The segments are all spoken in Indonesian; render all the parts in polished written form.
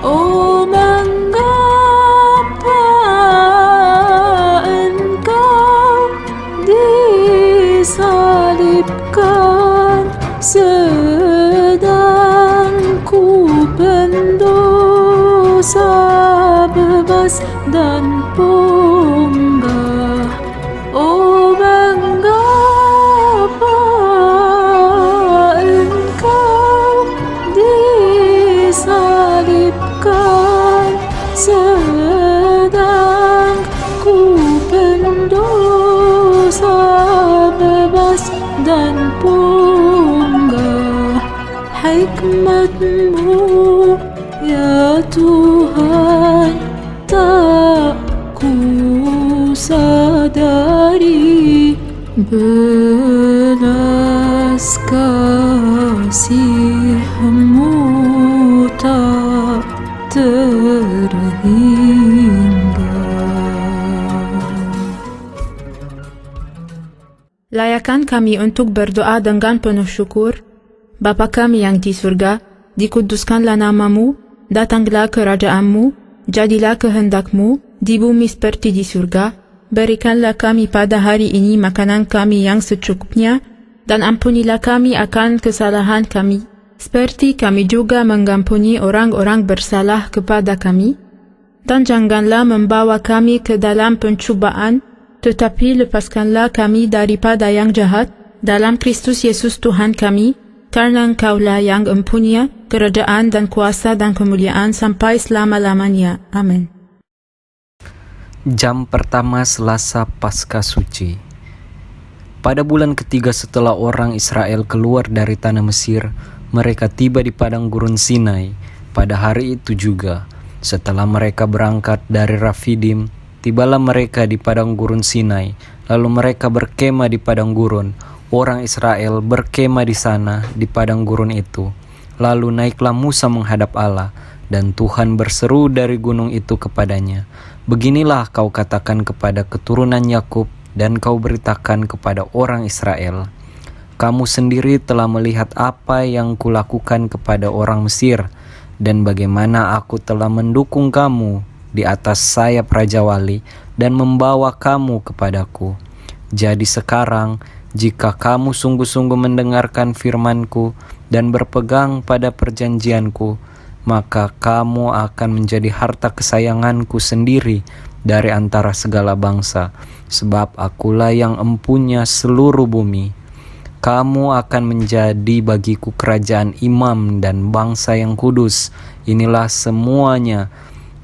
Oh, mengapa engkau disalibkan, sedang ku pendosa bebas dan punggah. Oh, mengapa engkau disalibkan, sedang ku pendosa bebas dan punggah. Hikmat-Mu ya Tuhan tak ku sadari, belas kasih-Mu tak terhingga. Layakan kami untuk berdoa dengan penuh syukur. Bapa kami yang di surga, dikuduskanlah nama-Mu, datanglah kerajaan-Mu, jadilah kehendak-Mu, di bumi seperti di surga. Berikanlah kami pada hari ini makanan kami yang secukupnya, dan ampunilah kami akan kesalahan kami, seperti kami juga mengampuni orang-orang bersalah kepada kami. Dan janganlah membawa kami ke dalam pencobaan, tetapi lepaskanlah kami daripada yang jahat, dalam Kristus Yesus Tuhan kami, karena Engkaulah yang mempunyai kerajaan dan kuasa dan kemuliaan sampai selama-lamanya. Amin. Jam pertama Selasa Paskah Suci. Pada bulan ketiga setelah orang Israel keluar dari tanah Mesir, mereka tiba di padang gurun Sinai. Pada hari itu juga, setelah mereka berangkat dari Rafidim, tibalah mereka di padang gurun Sinai. Lalu mereka berkemah di padang gurun. Orang Israel berkemah di sana, di padang gurun itu. Lalu naiklah Musa menghadap Allah, dan Tuhan berseru dari gunung itu kepadanya, "Beginilah kau katakan kepada keturunan Yakub, dan kau beritakan kepada orang Israel, kamu sendiri telah melihat apa yang kulakukan kepada orang Mesir, dan bagaimana aku telah mendukung kamu di atas sayap Raja Wali, dan membawa kamu kepadaku. Jadi sekarang, jika kamu sungguh-sungguh mendengarkan firman-Ku dan berpegang pada perjanjian-Ku, maka kamu akan menjadi harta kesayangan-Ku sendiri dari antara segala bangsa, sebab Akulah yang empunya seluruh bumi. Kamu akan menjadi bagiku kerajaan imam dan bangsa yang kudus. Inilah semuanya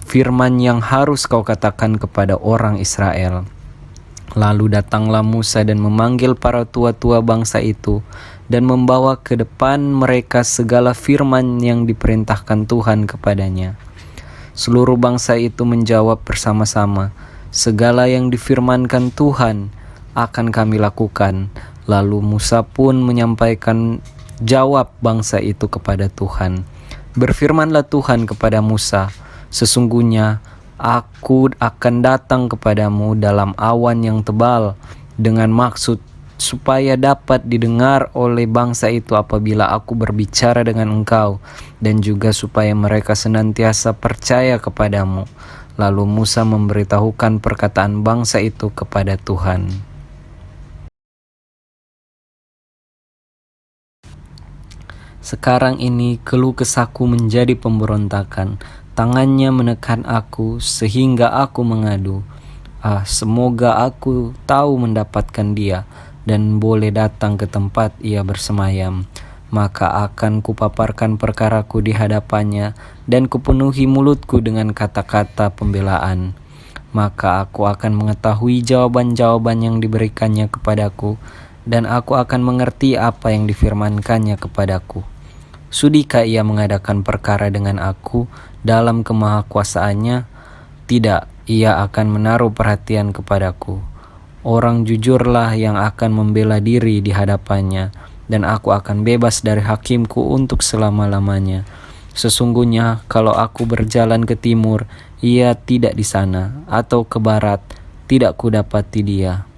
firman yang harus kau katakan kepada orang Israel." Lalu datanglah Musa dan memanggil para tua-tua bangsa itu dan membawa ke depan mereka segala firman yang diperintahkan Tuhan kepadanya. Seluruh bangsa itu menjawab bersama-sama, "Segala yang difirmankan Tuhan akan kami lakukan." Lalu Musa pun menyampaikan jawab bangsa itu kepada Tuhan. Berfirmanlah Tuhan kepada Musa, "Sesungguhnya Aku akan datang kepadamu dalam awan yang tebal, dengan maksud supaya dapat didengar oleh bangsa itu apabila aku berbicara dengan engkau, dan juga supaya mereka senantiasa percaya kepadamu." Lalu Musa memberitahukan perkataan bangsa itu kepada Tuhan. Sekarang ini keluh kesahku menjadi pemberontakan. Tangannya menekan aku sehingga aku mengadu. Semoga aku tahu mendapatkan dia dan boleh datang ke tempat ia bersemayam. Maka akan kupaparkan perkaraku di hadapannya dan kupenuhi mulutku dengan kata-kata pembelaan. Maka aku akan mengetahui jawaban-jawaban yang diberikannya kepadaku, dan aku akan mengerti apa yang difirmankannya kepadaku. Sudikah ia mengadakan perkara dengan aku dalam kemahakuasaannya? Tidak, ia akan menaruh perhatian kepadaku. Orang jujurlah yang akan membela diri di hadapannya, dan aku akan bebas dari hakimku untuk selama-lamanya. Sesungguhnya kalau aku berjalan ke timur, ia tidak di sana, atau ke barat, tidak kudapati dia.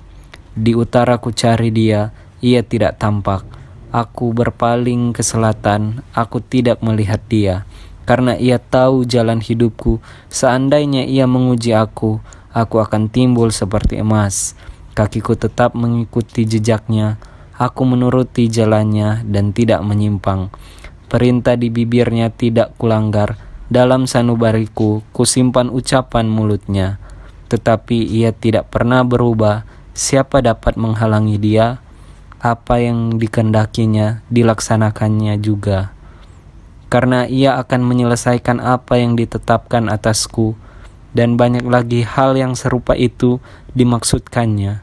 Di utara ku cari dia, ia tidak tampak. Aku berpaling ke selatan, aku tidak melihat dia. karena ia tahu jalan hidupku. Seandainya ia menguji aku akan timbul seperti emas. Kakiku tetap mengikuti jejaknya, aku menuruti jalannya dan tidak menyimpang. Perintah di bibirnya tidak kulanggar, dalam sanubariku kusimpan ucapan mulutnya. Tetapi ia tidak pernah berubah, siapa dapat menghalangi dia? Apa yang dikehendakinya dilaksanakannya juga. Karena ia akan menyelesaikan apa yang ditetapkan atasku, dan banyak lagi hal yang serupa itu dimaksudkannya.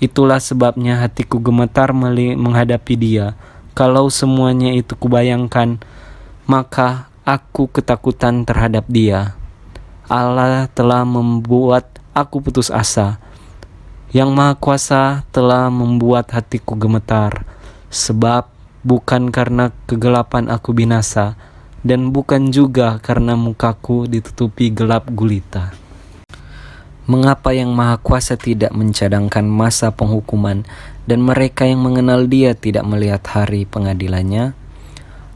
Itulah sebabnya hatiku gemetar menghadapi dia. Kalau semuanya itu kubayangkan, maka aku ketakutan terhadap dia. Allah telah membuat aku putus asa. Yang Maha Kuasa telah membuat hatiku gemetar, sebab bukan karena kegelapan aku binasa, dan bukan juga karena mukaku ditutupi gelap gulita. Mengapa Yang Maha Kuasa tidak mencadangkan masa penghukuman, dan mereka yang mengenal Dia tidak melihat hari pengadilannya?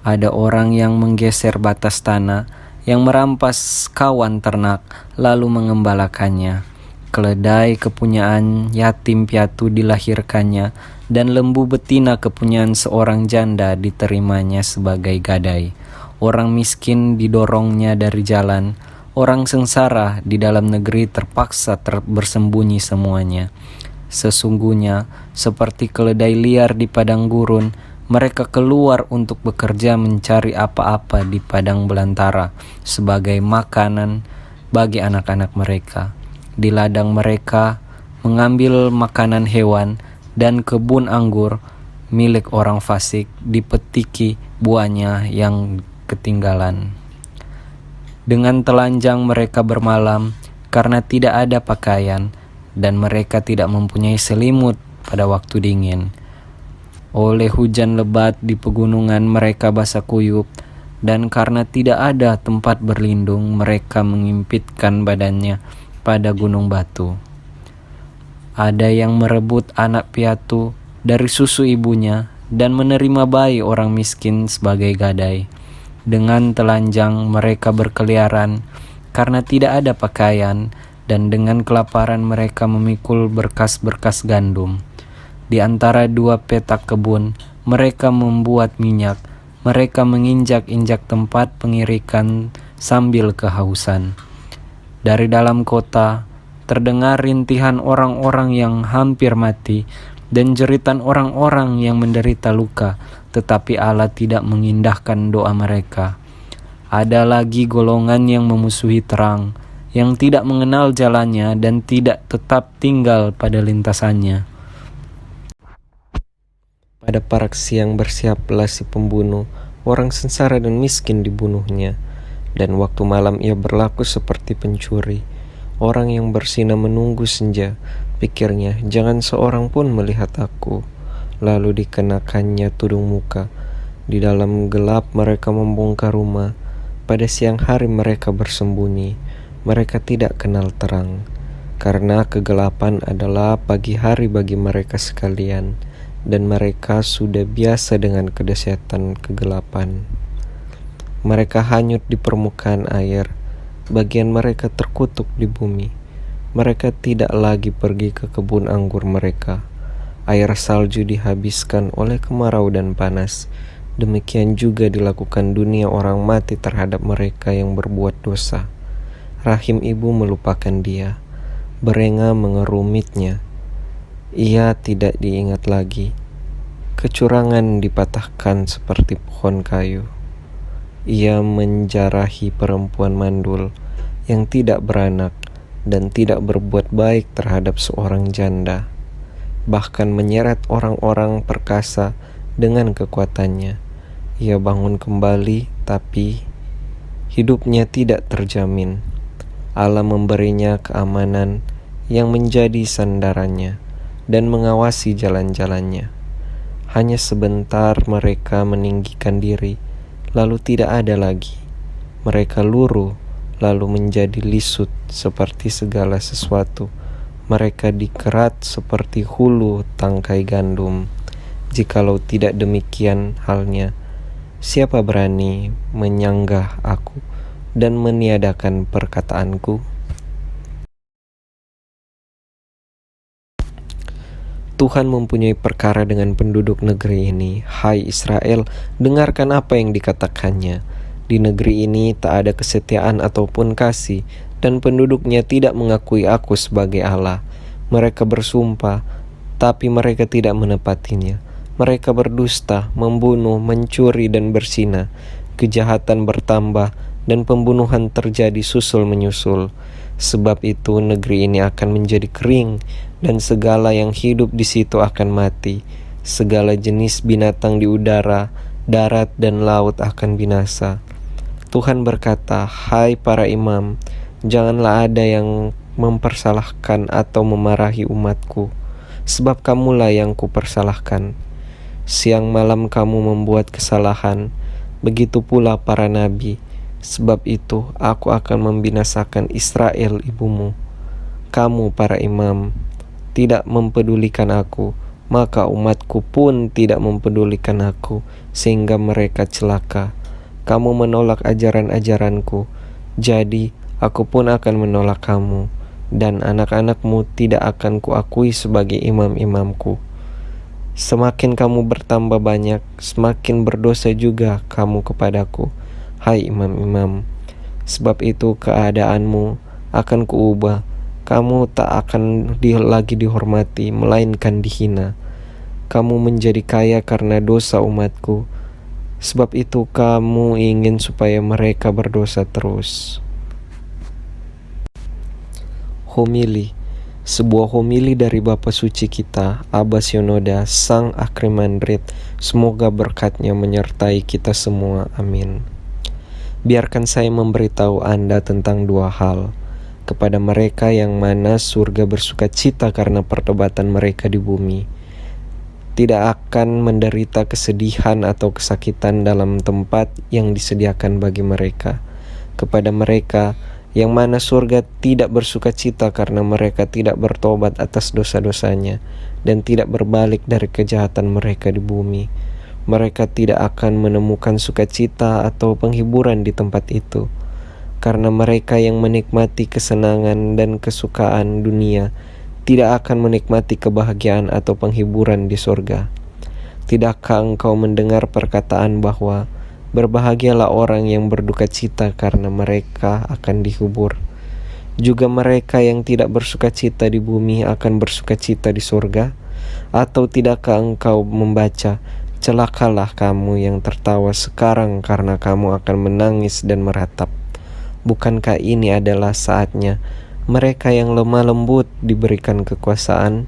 Ada orang yang menggeser batas tanah, yang merampas kawan ternak, lalu mengembalakannya. Keledai kepunyaan yatim piatu dilahirkannya, dan lembu betina kepunyaan seorang janda diterimanya sebagai gadai. Orang miskin didorongnya dari jalan, orang sengsara di dalam negeri terpaksa bersembunyi semuanya. Sesungguhnya seperti keledai liar di padang gurun, mereka keluar untuk bekerja mencari apa-apa di padang belantara sebagai makanan bagi anak-anak mereka. Di ladang mereka mengambil makanan hewan, dan kebun anggur milik orang fasik dipetiki buahnya yang ketinggalan. Dengan telanjang mereka bermalam karena tidak ada pakaian, dan mereka tidak mempunyai selimut pada waktu dingin. Oleh hujan lebat di pegunungan mereka basah kuyup, dan karena tidak ada tempat berlindung mereka mengimpitkan badannya pada gunung batu. Ada yang merebut anak piatu dari susu ibunya dan menerima bayi orang miskin sebagai gadai. Dengan telanjang mereka berkeliaran karena tidak ada pakaian, dan dengan kelaparan mereka memikul berkas-berkas gandum. Di antara dua petak kebun mereka membuat minyak. Mereka menginjak-injak tempat pengirikan sambil kehausan. Dari dalam kota terdengar rintihan orang-orang yang hampir mati dan jeritan orang-orang yang menderita luka, tetapi Allah tidak mengindahkan doa mereka. Ada lagi golongan yang memusuhi terang, yang tidak mengenal jalannya dan tidak tetap tinggal pada lintasannya. Pada parak siang bersiaplah si pembunuh, orang sengsara dan miskin dibunuhnya. Dan waktu malam ia berlaku seperti pencuri, orang yang bersinah menunggu senja. Pikirnya, jangan seorang pun melihat aku. Lalu dikenakannya tudung muka. Di dalam gelap mereka membongkar rumah. Pada siang hari mereka bersembunyi. Mereka tidak kenal terang, karena kegelapan adalah pagi hari bagi mereka sekalian, dan mereka sudah biasa dengan kedahsyatan kegelapan. Mereka hanyut di permukaan air, bagian mereka terkutuk di bumi. Mereka tidak lagi pergi ke kebun anggur mereka. Air salju dihabiskan oleh kemarau dan panas. Demikian juga dilakukan dunia orang mati terhadap mereka yang berbuat dosa. Rahim ibu melupakan dia, berenga mengerumitnya. Ia tidak diingat lagi. Kecurangan dipatahkan seperti pohon kayu. Ia menjarahi perempuan mandul yang tidak beranak dan tidak berbuat baik terhadap seorang janda, bahkan menyeret orang-orang perkasa dengan kekuatannya. Ia bangun kembali, tapi hidupnya tidak terjamin. Allah memberinya keamanan yang menjadi sandarannya dan mengawasi jalan-jalannya. Hanya sebentar mereka meninggikan diri, lalu tidak ada lagi. Mereka luruh, lalu menjadi lisut seperti segala sesuatu. Mereka dikerat seperti hulu tangkai gandum. Jikalau tidak demikian halnya, Siapa berani menyanggah aku dan meniadakan perkataanku? Tuhan mempunyai perkara dengan penduduk negeri ini. Hai Israel, dengarkan apa yang dikatakannya. Di negeri ini tak ada kesetiaan ataupun kasih, dan penduduknya tidak mengakui aku sebagai Allah. Mereka bersumpah, tapi mereka tidak menepatinya. Mereka berdusta, membunuh, mencuri, dan berzina. Kejahatan bertambah, dan pembunuhan terjadi susul menyusul. Sebab itu negeri ini akan menjadi kering, dan segala yang hidup di situ akan mati. Segala jenis binatang di udara, darat, dan laut akan binasa. Tuhan berkata, hai para imam, janganlah ada yang mempersalahkan atau memarahi umatku, sebab kamulah yang kupersalahkan. Siang malam kamu membuat kesalahan, begitu pula para nabi. Sebab itu aku akan membinasakan Israel ibumu. Kamu para imam tidak mempedulikan aku, maka umatku pun tidak mempedulikan aku, sehingga mereka celaka. Kamu menolak ajaran-ajaranku, jadi aku pun akan menolak kamu, dan anak-anakmu tidak akan kuakui sebagai imam-imamku. Semakin kamu bertambah banyak, semakin berdosa juga kamu kepadaku, hai imam-imam. Sebab itu keadaanmu akan kuubah. Kamu tak akan lagi dihormati, melainkan dihina. Kamu menjadi kaya karena dosa umatku. Sebab itu kamu ingin supaya mereka berdosa terus. Homili. Sebuah homili dari Bapa Suci kita, Abba Syonoda, Sang Akrimandrit. Semoga berkat-Nya menyertai kita semua. Amin. Biarkan saya memberitahu Anda tentang dua hal. Kepada mereka yang mana surga bersuka cita karena pertobatan mereka di bumi, tidak akan menderita kesedihan atau kesakitan dalam tempat yang disediakan bagi mereka. Kepada mereka yang mana surga tidak bersuka cita karena mereka tidak bertobat atas dosa-dosanya dan tidak berbalik dari kejahatan mereka di bumi, mereka tidak akan menemukan sukacita atau penghiburan di tempat itu. Karena mereka yang menikmati kesenangan dan kesukaan dunia tidak akan menikmati kebahagiaan atau penghiburan di surga. Tidakkah engkau mendengar perkataan bahwa berbahagialah orang yang berduka cita karena mereka akan dihibur? Juga mereka yang tidak bersuka cita di bumi akan bersuka cita di surga? Atau tidakkah engkau membaca, celakalah kamu yang tertawa sekarang karena kamu akan menangis dan meratap? Bukankah ini adalah saatnya mereka yang lemah lembut diberikan kekuasaan?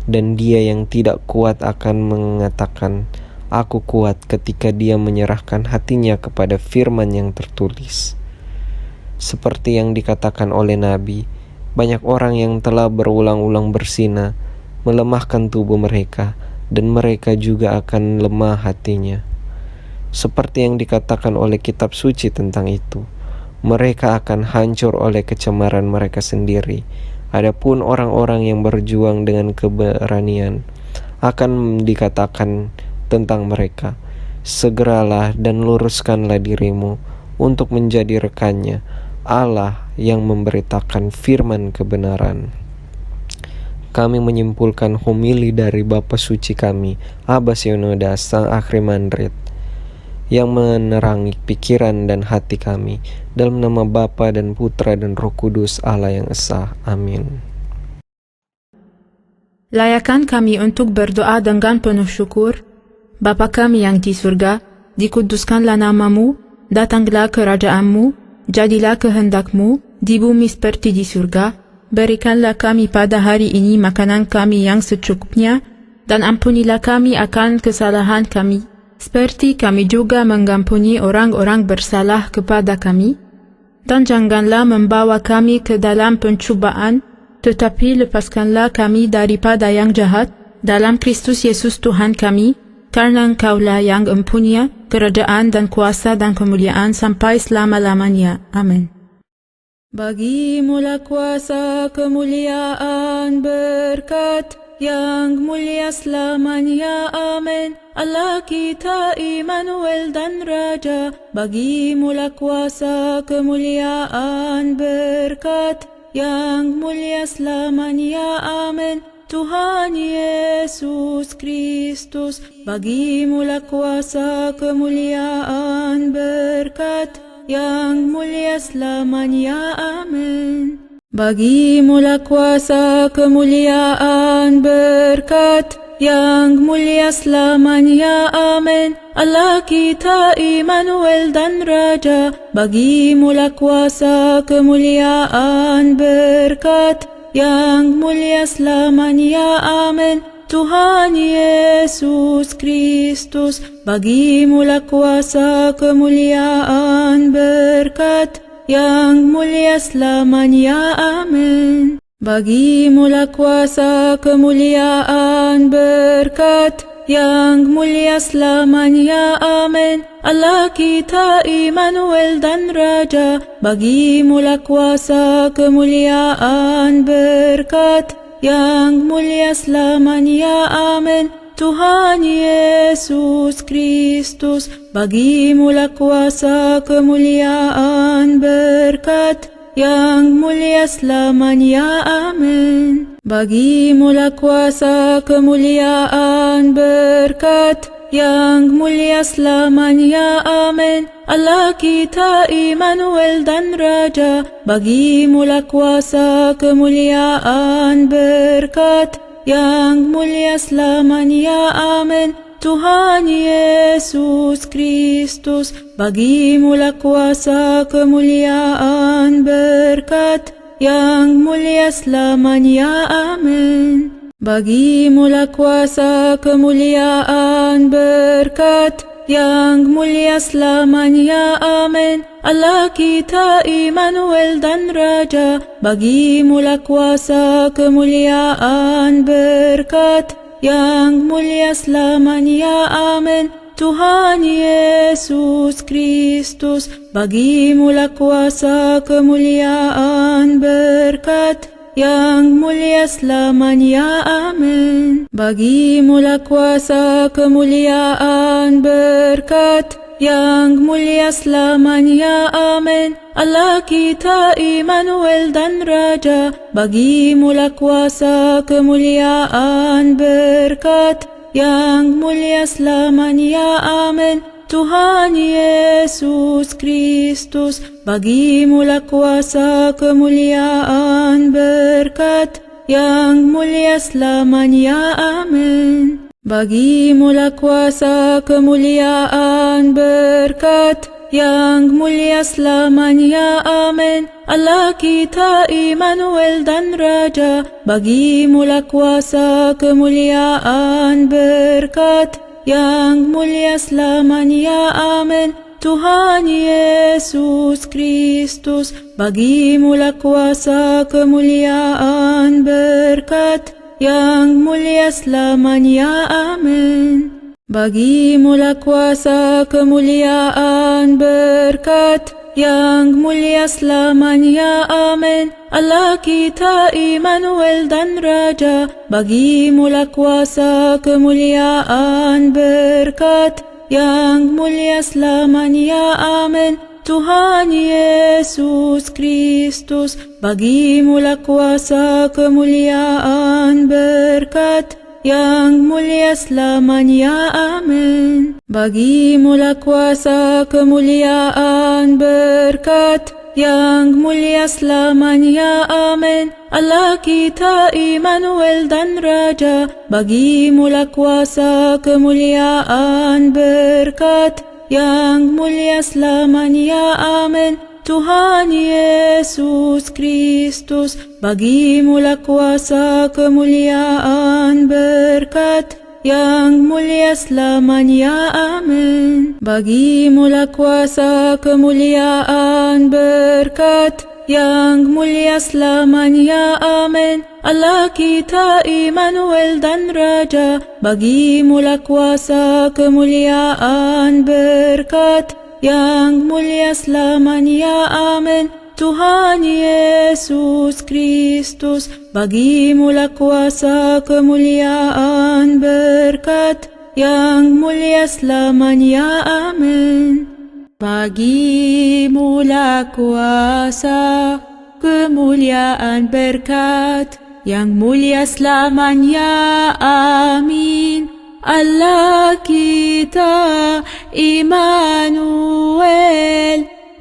Dan dia yang tidak kuat akan mengatakan, aku kuat, ketika dia menyerahkan hatinya kepada firman yang tertulis. Seperti yang dikatakan oleh Nabi, banyak orang yang telah berulang-ulang berzina, melemahkan tubuh mereka, dan mereka juga akan lemah hatinya. Seperti yang dikatakan oleh kitab suci tentang itu, mereka akan hancur oleh kecemaran mereka sendiri. Adapun orang-orang yang berjuang dengan keberanian, akan dikatakan tentang mereka, segeralah dan luruskanlah dirimu untuk menjadi rekannya, Allah yang memberitakan firman kebenaran. Kami menyimpulkan homili dari Bapa Suci kami, Abba Syonoda, Sang Akrimandrit, yang menerangi pikiran dan hati kami, dalam nama Bapa dan Putra dan Roh Kudus, Allah yang Esa. Amin. Layakkan kami untuk berdoa dengan penuh syukur. Bapa kami yang di surga, dikuduskanlah namamu, datanglah kerajaanmu, jadilah kehendakmu, di bumi seperti di surga. Berikanlah kami pada hari ini makanan kami yang secukupnya, dan ampunilah kami akan kesalahan kami, seperti kami juga mengampuni orang-orang bersalah kepada kami. Dan janganlah membawa kami ke dalam pencobaan, tetapi lepaskanlah kami daripada yang jahat, dalam Kristus Yesus Tuhan kami, karena Engkaulah yang mempunyai kerajaan dan kuasa dan kemuliaan sampai selama-lamanya. Amin. Bagimulah kuasa, kemuliaan, berkat, yang mulia selamanya, amin. Allah kita Immanuel dan Raja, bagimulah kuasa, kemuliaan, berkat yang mulia selamanya, amin. Tuhan Yesus Kristus, bagimulah kuasa, kemuliaan, berkat yang mulia selamanya, amin. Bagimulah kuasa, kemuliaan, berkat yang mulia selamanya, amin. Allah kita Immanuel dan Raja, bagimulah kuasa, kemuliaan, berkat yang mulia selamanya, amin. Tuhan Yesus Kristus, bagimulah kuasa, kemuliaan, berkat yang mulia selamanya, amin. Bagimulah kuasa, kemuliaan, berkat yang mulia selamanya, amin. Allah kita Immanuel dan Raja, bagimulah kuasa, kemuliaan, berkat yang mulia selamanya, amin. Tuhan Yesus Kristus, bagimulah kuasa, kemuliaan, berkat yang mulia selamanya, amin. Bagimulah kuasa, kemuliaan, berkat yang mulia selamanya, amin. Allah kita Immanuel dan Raja, bagimulah kuasa, kemuliaan, berkat yang mulia selamanya, amin. Tuhan Yesus Kristus, bagimulah kuasa, kemuliaan, berkat yang mulia selamanya, amin. Bagimulah kuasa, kemuliaan, berkat yang mulia selamanya, amin. Allah kita Immanuel dan Raja, bagimulah kuasa, kemuliaan, berkat yang mulia selamanya, amin. Tuhan Yesus Kristus, bagimulah kuasa, kemuliaan, berkat yang mulia selamanya, amin. Bagimulah kuasa, kemuliaan, berkat yang mulia selamanya, amin. Allah kita Immanuel dan Raja, bagimulah kuasa, kemuliaan, berkat yang mulia selamanya, amin. Tuhan Yesus Kristus, bagimulah kuasa, kemuliaan, berkat yang mulia selamanya, amin. Bagimulah kuasa, kemuliaan, berkat yang mulia selamanya, amin. Allah kita Immanuel dan Raja, bagimulah kuasa, kemuliaan, berkat yang mulia selamanya, amin. Tuhan Yesus Kristus, bagimulah kuasa, kemuliaan, berkat yang mulia selamanya, amin. Bagimulah kuasa, kemuliaan, berkat yang mulia selamanya, amin. Allah kita Immanuel dan Raja, bagimulah kuasa, kemuliaan, berkat yang mulia selamanya, amin. Tuhan Yesus Kristus, bagimulah kuasa, kemuliaan, berkat yang mulia selamanya, amin. Bagimulah kuasa, kemuliaan, berkat yang mulia selamanya, amin. Allah kita Immanuel dan Raja, bagimulah kuasa, kemuliaan, berkat yang mulia selamanya, amin. Tuhan Yesus Kristus, bagimulah kuasa, kemuliaan, berkat yang mulia selamanya, amin. Bagimulah kuasa, kemuliaan, berkat yang mulia selamanya, amin. Allah kita Immanuel dan Raja, bagimulah kuasa, kemuliaan, berkat yang mulia selamanya, amin. Tuhan Yesus Kristus, bagimulah kuasa, kemuliaan, berkat yang mulia selamanya. Amin. Bagimulah kuasa, kemuliaan, berkat yang mulia selamanya. Amin. Allah kita, Immanuel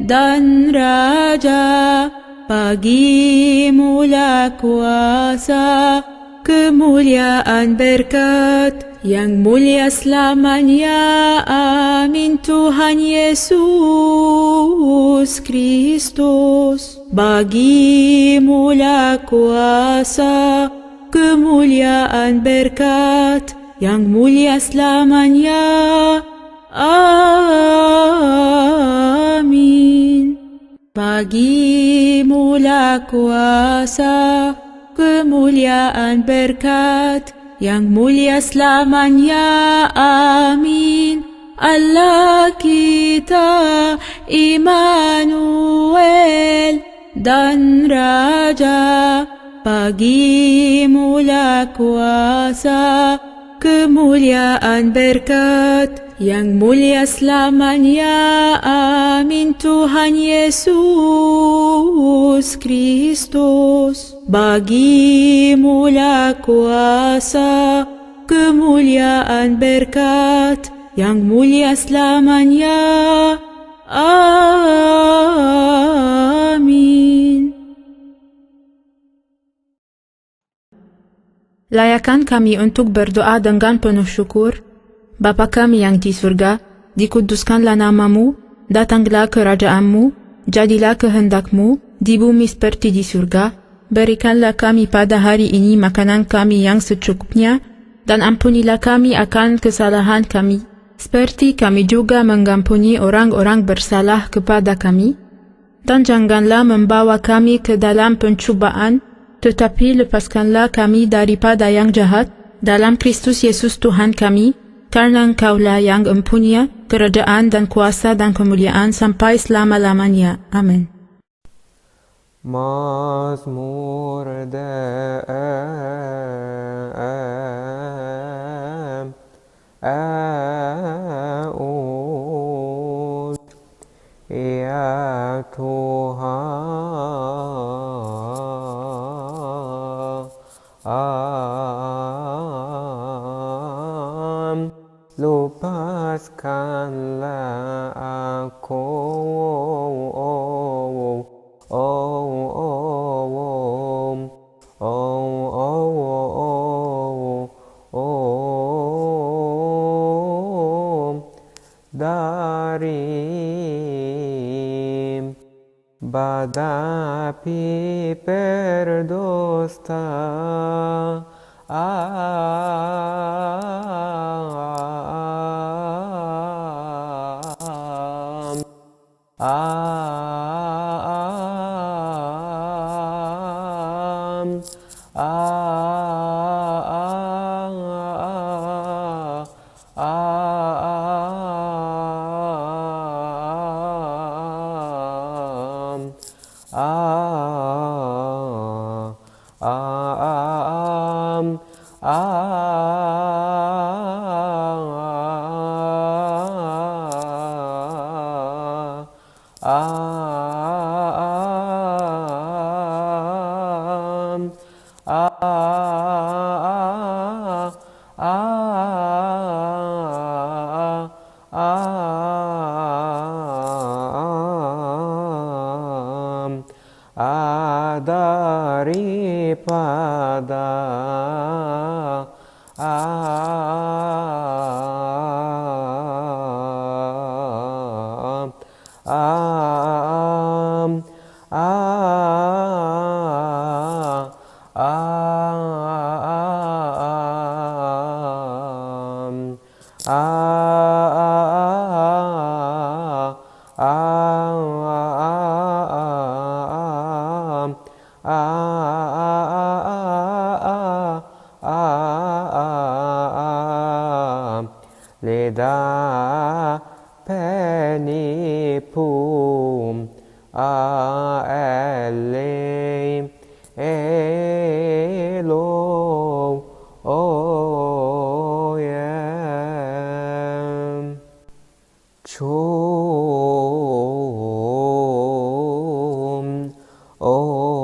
dan Raja, bagimulah kuasa, kemuliaan, berkat yang mulia selamanya. Amin. Tuhan Yesus Kristus, bagimulah kuasa, kemuliaan, berkat yang mulia selamanya. Amin. Bagimulah kuasa, kemuliaan, berkat yang mulia selamanya. Amin. Allah kita, Immanuel dan Raja, bagimulah kuasa, kemuliaan, berkat yang mulia selamanya. Amin. Tuhan Yesus Kristus, bagimulah kuasa, kemuliaan, berkat yang mulia selamanya. Amin. Layakan kami untuk berdoa dengan penuh syukur. Bapa kami yang di surga, dikuduskanlah namamu, datanglah kerajaanmu, jadilah kehendakmu, di bumi seperti di surga. Berikanlah kami pada hari ini makanan kami yang secukupnya, dan ampunilah kami akan kesalahan kami, seperti kami juga mengampuni orang-orang bersalah kepada kami. Dan janganlah membawa kami ke dalam pencobaan, tetapi lepaskanlah kami daripada yang jahat, dalam Kristus Yesus Tuhan kami, karena Engkaulah yang mempunyai kerajaan dan kuasa dan kemuliaan sampai selama-lamanya. Amin. Mazmur Daud. Ya Tuhan, lepaskanlah aku, dari badapi berdosa. Leda penipum Elei Elohim Chom Om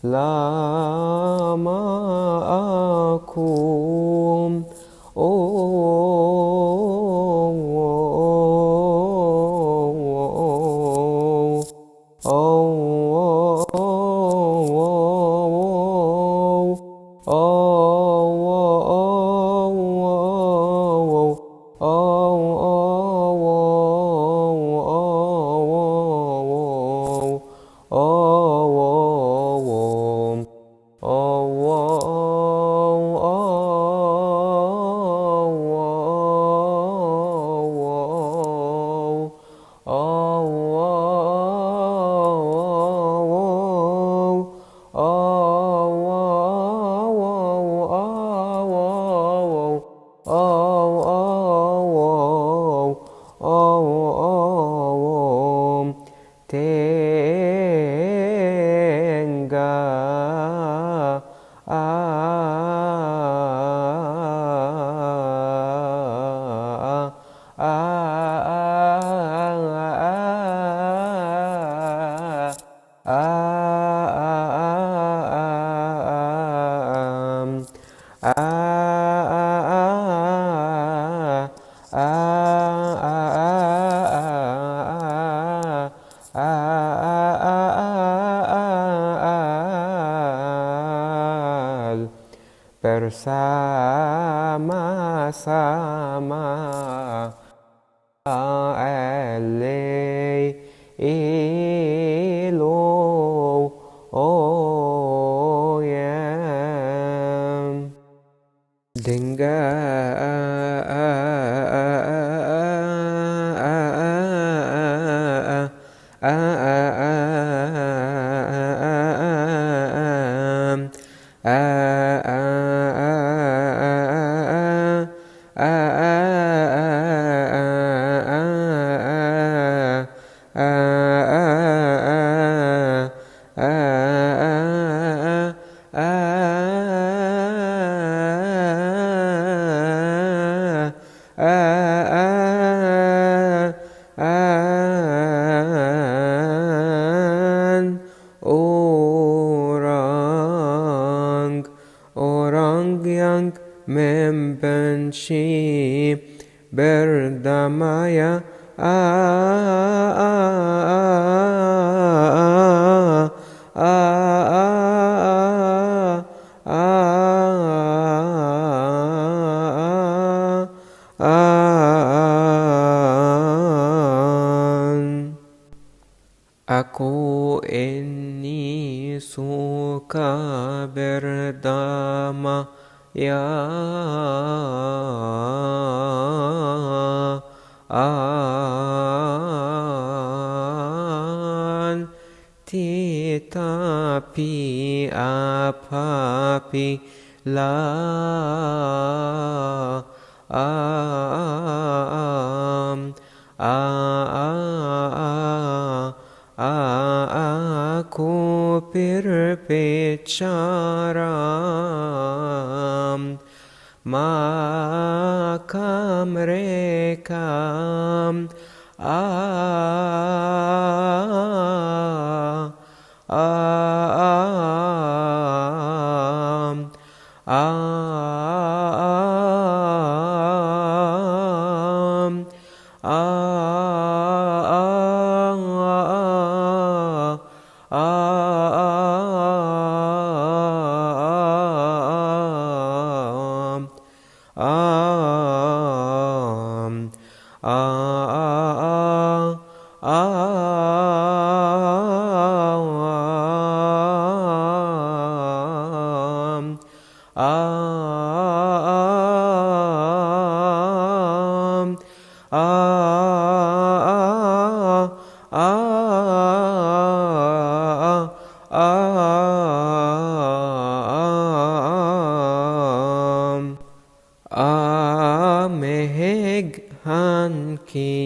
Lama akum bersama-sama Elei Elohim orang yang membenci berdamai Aku ini suka berdamai tetapi apabila aku berbicara, maka mereka Ameheghan ki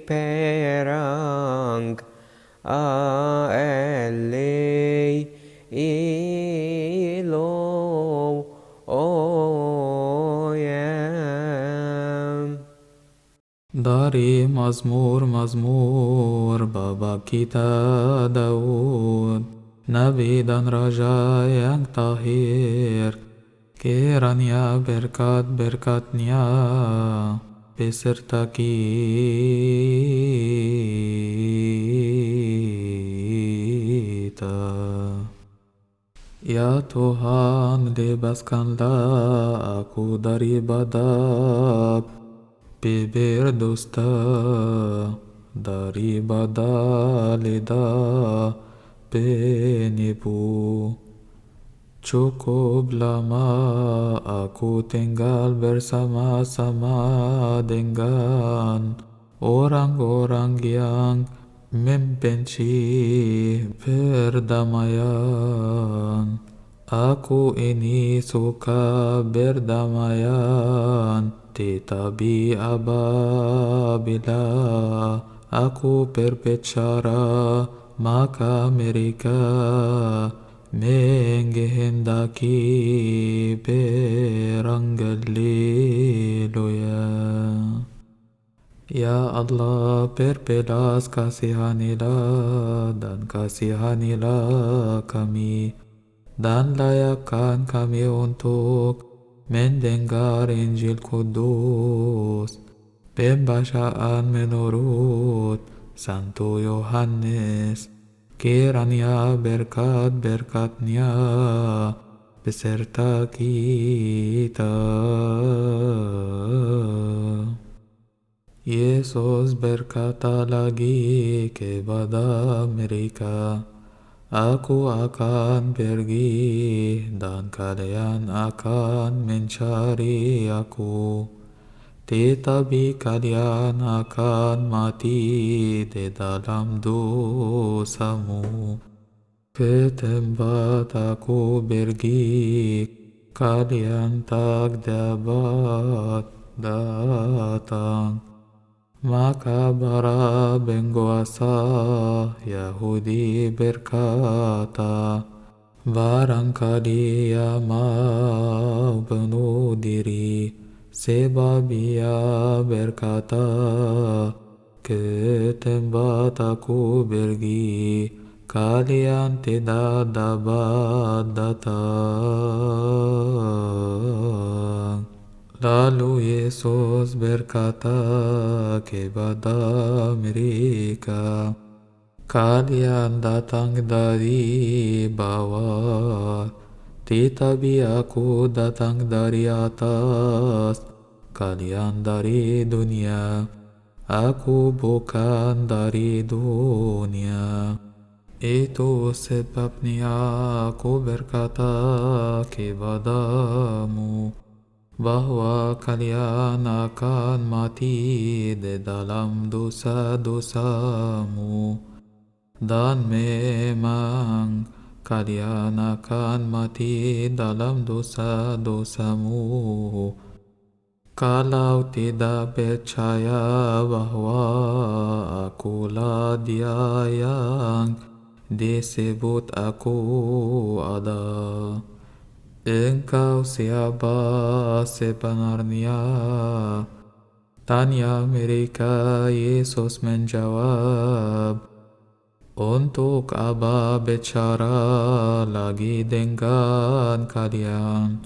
perang aelei ilo oyem. Dari Mazmur baba kita Daud, Nabi dan Raja yang tahir, kiranya berkat-berkatnya beserta kita. Ya Tuhan, bebaskanlah aku dari badab bibir dusta, daripada lidah penipu. Cukup lama aku tinggal bersama-sama dengan orang-orang yang membenci perdamaian. Aku ini suka berdamaian, tetapi apabila aku berbicara, maka mereka menghendaki perang. Haleluya. Ya Allah, berbelas kasihanilah dan kasihanilah kami, dan layakkan kami untuk mendengar Injil Kudus. Pembacaan menurut Santo Yohanes. Kiranya berkat-berkatnya beserta kita. Yesus berkata lagi kepada mereka, Aku akan pergi dan kalian akan mencari aku, tetapi kalian akan mati di dalam dosamu. Ke tempat aku pergi, kalian tak dapat datang. Maka para penguasa Yahudi berkata, barangkali ia mau bunuh diri, sebab ia berkata, ke tempat aku pergi, kalian tidak dapat datang. Lalu Yesus berkata kepada mereka, kalian datang dari bawah, tetapi aku datang dari atas. Kalian dari dunia, aku bukan dari dunia. Itu sebabnya aku berkata kepadamu, bahwa kalian akan mati di dalam dosa-dosamu, dan memang kalian akan mati dalam dosa-dosamu. Kalau tidak percaya bahwa akulah Dia yang disebut aku ada, engkau siapa sebenarnya? Tanya mereka. Yesus menjawab, Untuk Aba bicara lagi dengan kalian,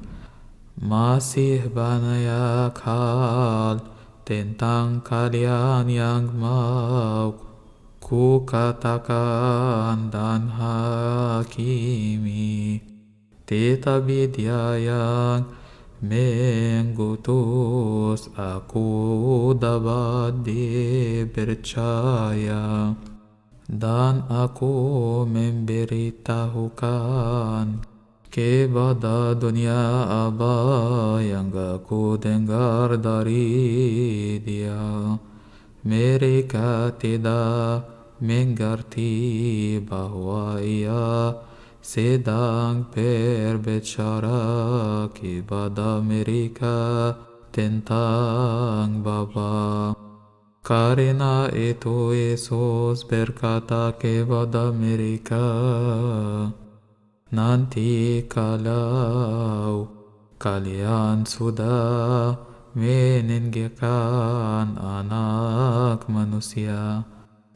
masih banyak hal tentang kalian yang mau ku katakan dan hakimi. Tetapi Dia yang mengutus aku dapat dipercaya, dan aku memberitahukan kepada dunia apa yang aku dengar dari Dia. Mereka tidak mengerti bahwa Ia sedang berbicara kepada mereka tentang Bapa. Karena itu Yesus berkata kepada mereka, nanti kalau kalian sudah meninggikan Anak Manusia,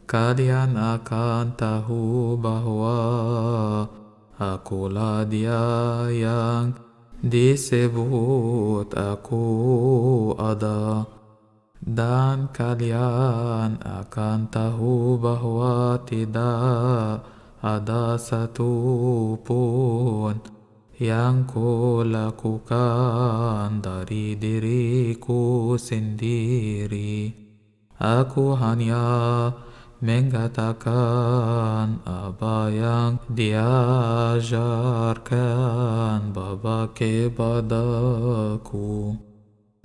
kalian akan tahu bahwa Akulah Dia yang disebut Aku ada. Dan kalian akan tahu bahwa tidak ada satu pun yang kulakukan dari diriku sendiri. Aku hanya mengatakan apa yang diajarkan Bapa kepadaku,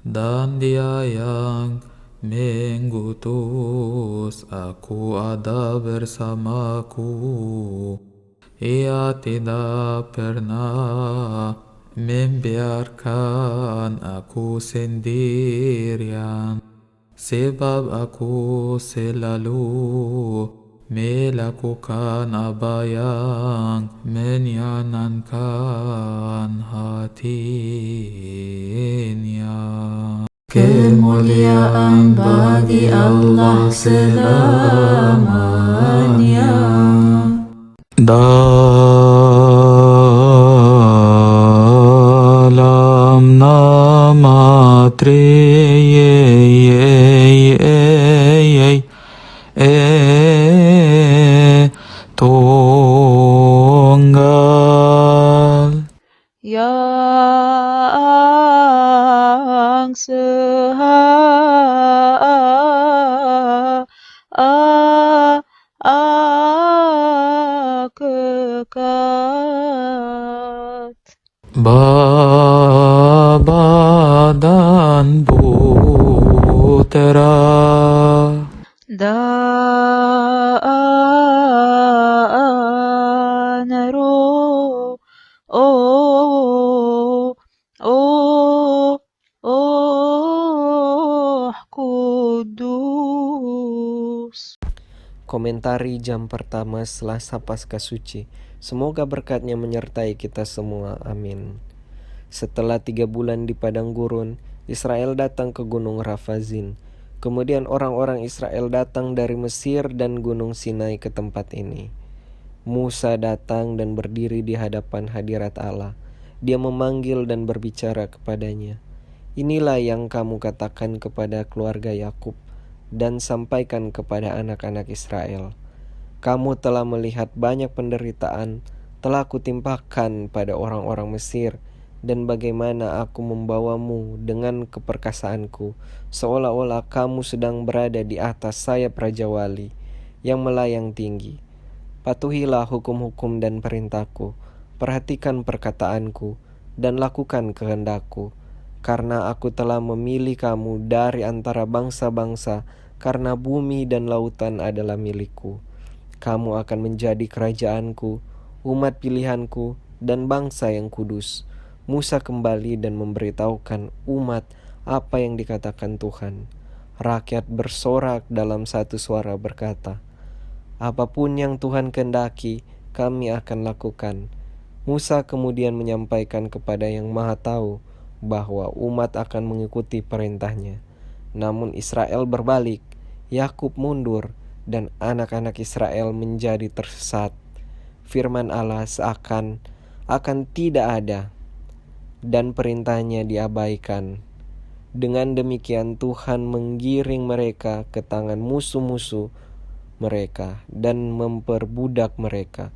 dan Dia yang mengutus aku ada bersamaku. Ia tidak pernah membiarkan aku sendirian, sebab aku selalu melakukan apa yang menyenangkan hatinya. Kemuliaan bagi Allah selamanya. Dalam nama Tunggal. Yang kekat. Bapa dan Putera Dan Roh Kudus. Komentari jam pertama Selasa Paskah Suci. Semoga berkat-Nya menyertai kita semua. Amin. Setelah 3 bulan di padang gurun, Israel datang ke Gunung Rafazin. Kemudian orang-orang Israel datang dari Mesir dan Gunung Sinai ke tempat ini. Musa datang dan berdiri di hadapan hadirat Allah. Dia memanggil dan berbicara kepadanya. Inilah yang kamu katakan kepada keluarga Yakub dan sampaikan kepada anak-anak Israel. Kamu telah melihat banyak penderitaan telah kutimpakan pada orang-orang Mesir, dan bagaimana aku membawamu dengan keperkasaanku, seolah-olah kamu sedang berada di atas sayap Raja Wali yang melayang tinggi. Patuhilah hukum-hukum dan perintahku, perhatikan perkataanku, dan lakukan kehendakku, karena aku telah memilih kamu dari antara bangsa-bangsa, karena bumi dan lautan adalah milikku. Kamu akan menjadi kerajaanku, umat pilihanku, dan bangsa yang kudus. Musa kembali dan memberitahukan umat apa yang dikatakan Tuhan. Rakyat bersorak dalam satu suara berkata, apapun yang Tuhan kehendaki, kami akan lakukan. Musa kemudian menyampaikan kepada Yang Maha Tahu bahwa umat akan mengikuti perintahnya. Namun Israel berbalik, Yakub mundur, dan anak-anak Israel menjadi tersesat. Firman Allah seakan akan tidak ada, dan perintahnya diabaikan. Dengan demikian Tuhan menggiring mereka ke tangan musuh-musuh mereka dan memperbudak mereka.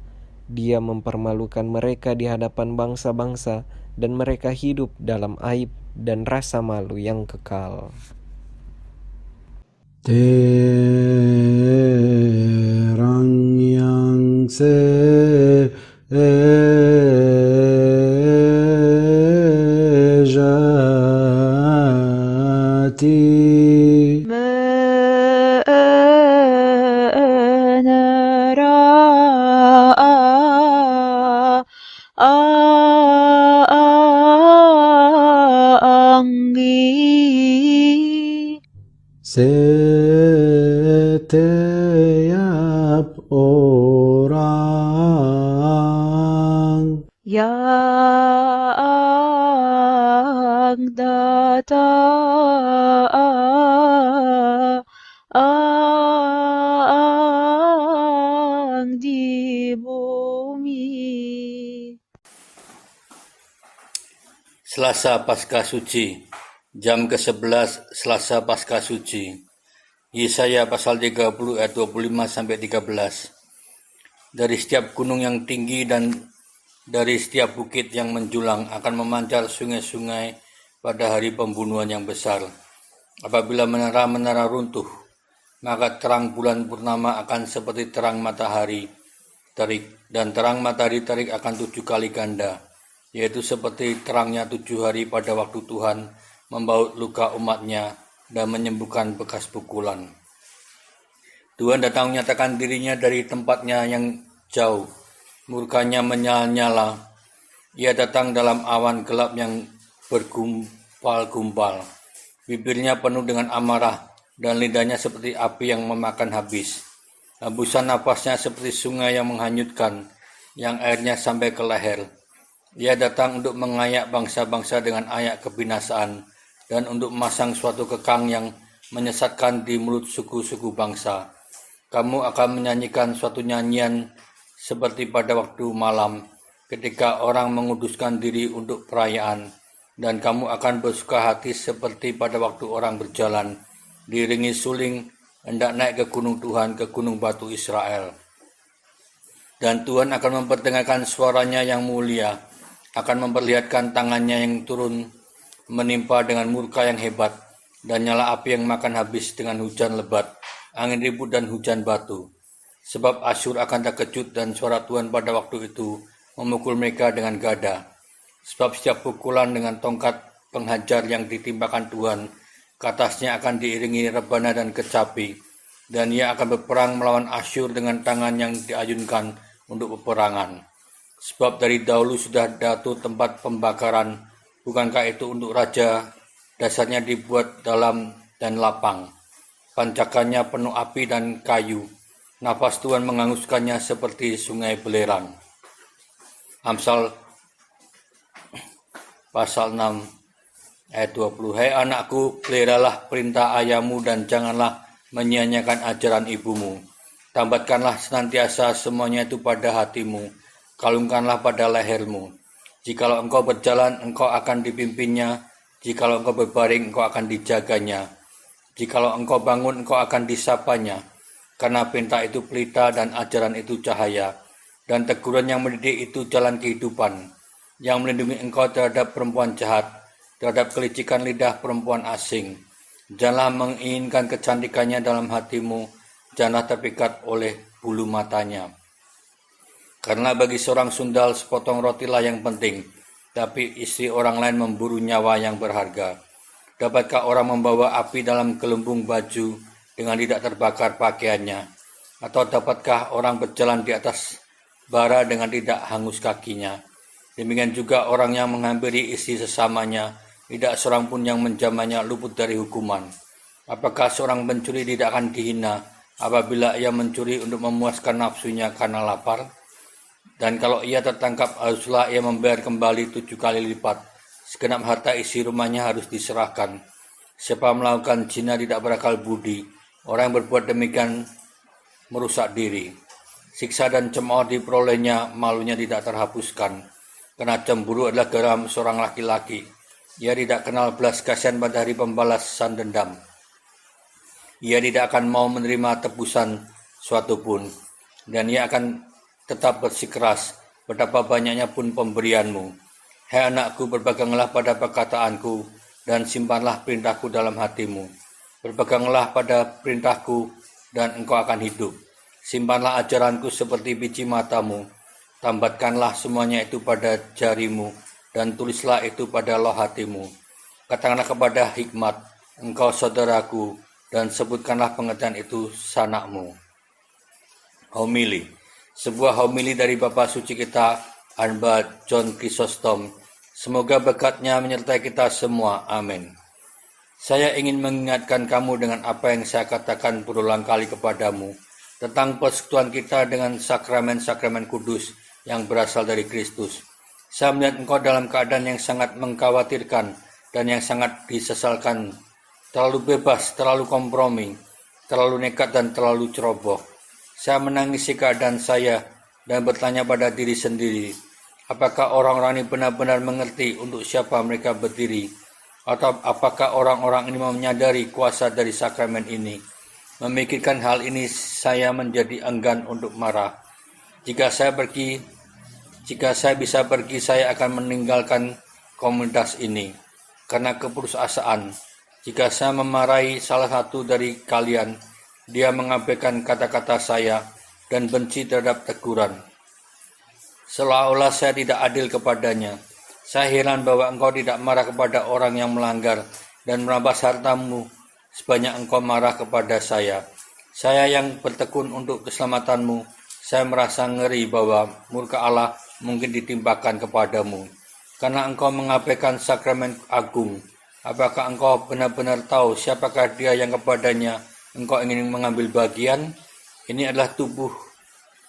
Dia mempermalukan mereka di hadapan bangsa-bangsa, dan mereka hidup dalam aib dan rasa malu yang kekal. Terang yang sejati Anggi setiap orang yang datang di bumi. Selasa Paskah Suci, jam ke-11 Selasa Paskah Suci. Yesaya pasal 30 ayat 25-13. Dari setiap gunung yang tinggi dan dari setiap bukit yang menjulang akan memancar sungai-sungai pada hari pembunuhan yang besar. Apabila menara-menara runtuh, maka terang bulan purnama akan seperti terang matahari terik, dan terang matahari terik akan 7 kali ganda, yaitu seperti terangnya 7 hari pada waktu Tuhan membaut luka umatnya dan menyembuhkan bekas pukulan. Tuhan datang menyatakan dirinya dari tempatnya yang jauh, murkanya menyala-nyala. Ia datang dalam awan gelap yang bergumpal-gumpal. Bibirnya penuh dengan amarah dan lidahnya seperti api yang memakan habis. Hembusan napasnya seperti sungai yang menghanyutkan, yang airnya sampai ke leher. Ia datang untuk mengayak bangsa-bangsa dengan ayak kebinasaan dan untuk memasang suatu kekang yang menyesatkan di mulut suku-suku bangsa. Kamu akan menyanyikan suatu nyanyian seperti pada waktu malam ketika orang menguduskan diri untuk perayaan, dan kamu akan bersuka hati seperti pada waktu orang berjalan diiringi suling hendak naik ke gunung Tuhan, ke gunung batu Israel. Dan Tuhan akan memperdengarkan suaranya yang mulia, akan memperlihatkan tangannya yang turun menimpa dengan murka yang hebat, dan nyala api yang makan habis dengan hujan lebat, angin ribut dan hujan batu. Sebab Asyur akan terkejut dan suara Tuhan pada waktu itu memukul mereka dengan gada. Sebab setiap pukulan dengan tongkat penghajar yang ditimbakan Tuhan, ke atasnya akan diiringi rebana dan kecapi, dan ia akan berperang melawan Asyur dengan tangan yang diayunkan untuk peperangan. Sebab dari dahulu sudah datu tempat pembakaran, bukankah itu untuk raja? Dasarnya dibuat dalam dan lapang, pancakannya penuh api dan kayu. Nafas Tuhan menghanguskannya seperti sungai belerang. Amsal pasal 6 ayat 20. Hai anakku, peliharalah perintah ayahmu dan janganlah menyia-nyiakan ajaran ibumu. Tambatkanlah senantiasa semuanya itu pada hatimu, kalungkanlah pada lehermu. Jikalau engkau berjalan, engkau akan dipimpinnya. Jikalau engkau berbaring, engkau akan dijaganya. Jikalau engkau bangun, engkau akan disapanya. Karena perintah itu pelita dan ajaran itu cahaya, dan teguran yang mendidik itu jalan kehidupan, yang melindungi engkau terhadap perempuan jahat, terhadap kelicikan lidah perempuan asing. Janganlah menginginkan kecantikannya dalam hatimu, janganlah terpikat oleh bulu matanya. Karena bagi seorang sundal sepotong rotilah yang penting, tapi istri orang lain memburu nyawa yang berharga. Dapatkah orang membawa api dalam gelembung baju dengan tidak terbakar pakaiannya? Atau dapatkah orang berjalan di atas bara dengan tidak hangus kakinya? Demikian juga orang yang menghampiri istri sesamanya, tidak seorang pun yang menjamahnya luput dari hukuman. Apakah seorang pencuri tidak akan dihina apabila ia mencuri untuk memuaskan nafsunya karena lapar? Dan kalau ia tertangkap, haruslah ia membayar kembali 7 kali lipat. Segenap harta isi rumahnya harus diserahkan. Siapa melakukan zina tidak berakal budi. Orang yang berbuat demikian merusak diri. Siksa dan cemooh diperolehnya, malunya tidak terhapuskan. Karena cemburu adalah geram seorang laki-laki. Ia tidak kenal belas kasihan pada hari pembalasan dendam. Ia tidak akan mau menerima tebusan suatu pun, dan ia akan tetap bersikeras, betapa banyaknya pun pemberianmu. Hai anakku, berpeganglah pada perkataanku, dan simpanlah perintahku dalam hatimu. Berpeganglah pada perintahku, dan engkau akan hidup. Simpanlah ajaranku seperti biji matamu. Tambatkanlah semuanya itu pada jarimu, dan tulislah itu pada loh hatimu. Katakanlah kepada hikmat, engkau saudaraku, dan sebutkanlah pengertian itu sanakmu. Homili. Sebuah homili dari Bapa Suci kita, Amba John Chrysostom. Semoga berkatnya menyertai kita semua. Amin. Saya ingin mengingatkan kamu dengan apa yang saya katakan berulang kali kepadamu tentang persekutuan kita dengan sakramen-sakramen kudus yang berasal dari Kristus. Saya melihat engkau dalam keadaan yang sangat mengkhawatirkan dan yang sangat disesalkan, terlalu bebas, terlalu kompromi, terlalu nekat dan terlalu ceroboh. Saya menangisi keadaan saya dan bertanya pada diri sendiri, apakah orang-orang ini benar-benar mengerti untuk siapa mereka berdiri, atau apakah orang-orang ini menyadari kuasa dari sakramen ini. Memikirkan hal ini, saya menjadi enggan untuk marah. Jika saya bisa pergi, saya akan meninggalkan komunitas ini karena keputusasaan. Jika saya memarahi salah satu dari kalian, dia mengabaikan kata-kata saya dan benci terhadap teguran. Seolah-olah saya tidak adil kepadanya. Saya heran bahwa engkau tidak marah kepada orang yang melanggar dan merampas hartamu sebanyak engkau marah kepada saya. Saya yang bertekun untuk keselamatanmu, saya merasa ngeri bahwa murka Allah mungkin ditimpakan kepadamu. Karena engkau mengabaikan sakramen agung, apakah engkau benar-benar tahu siapakah dia yang kepadanya engkau ingin mengambil bagian? Ini adalah tubuh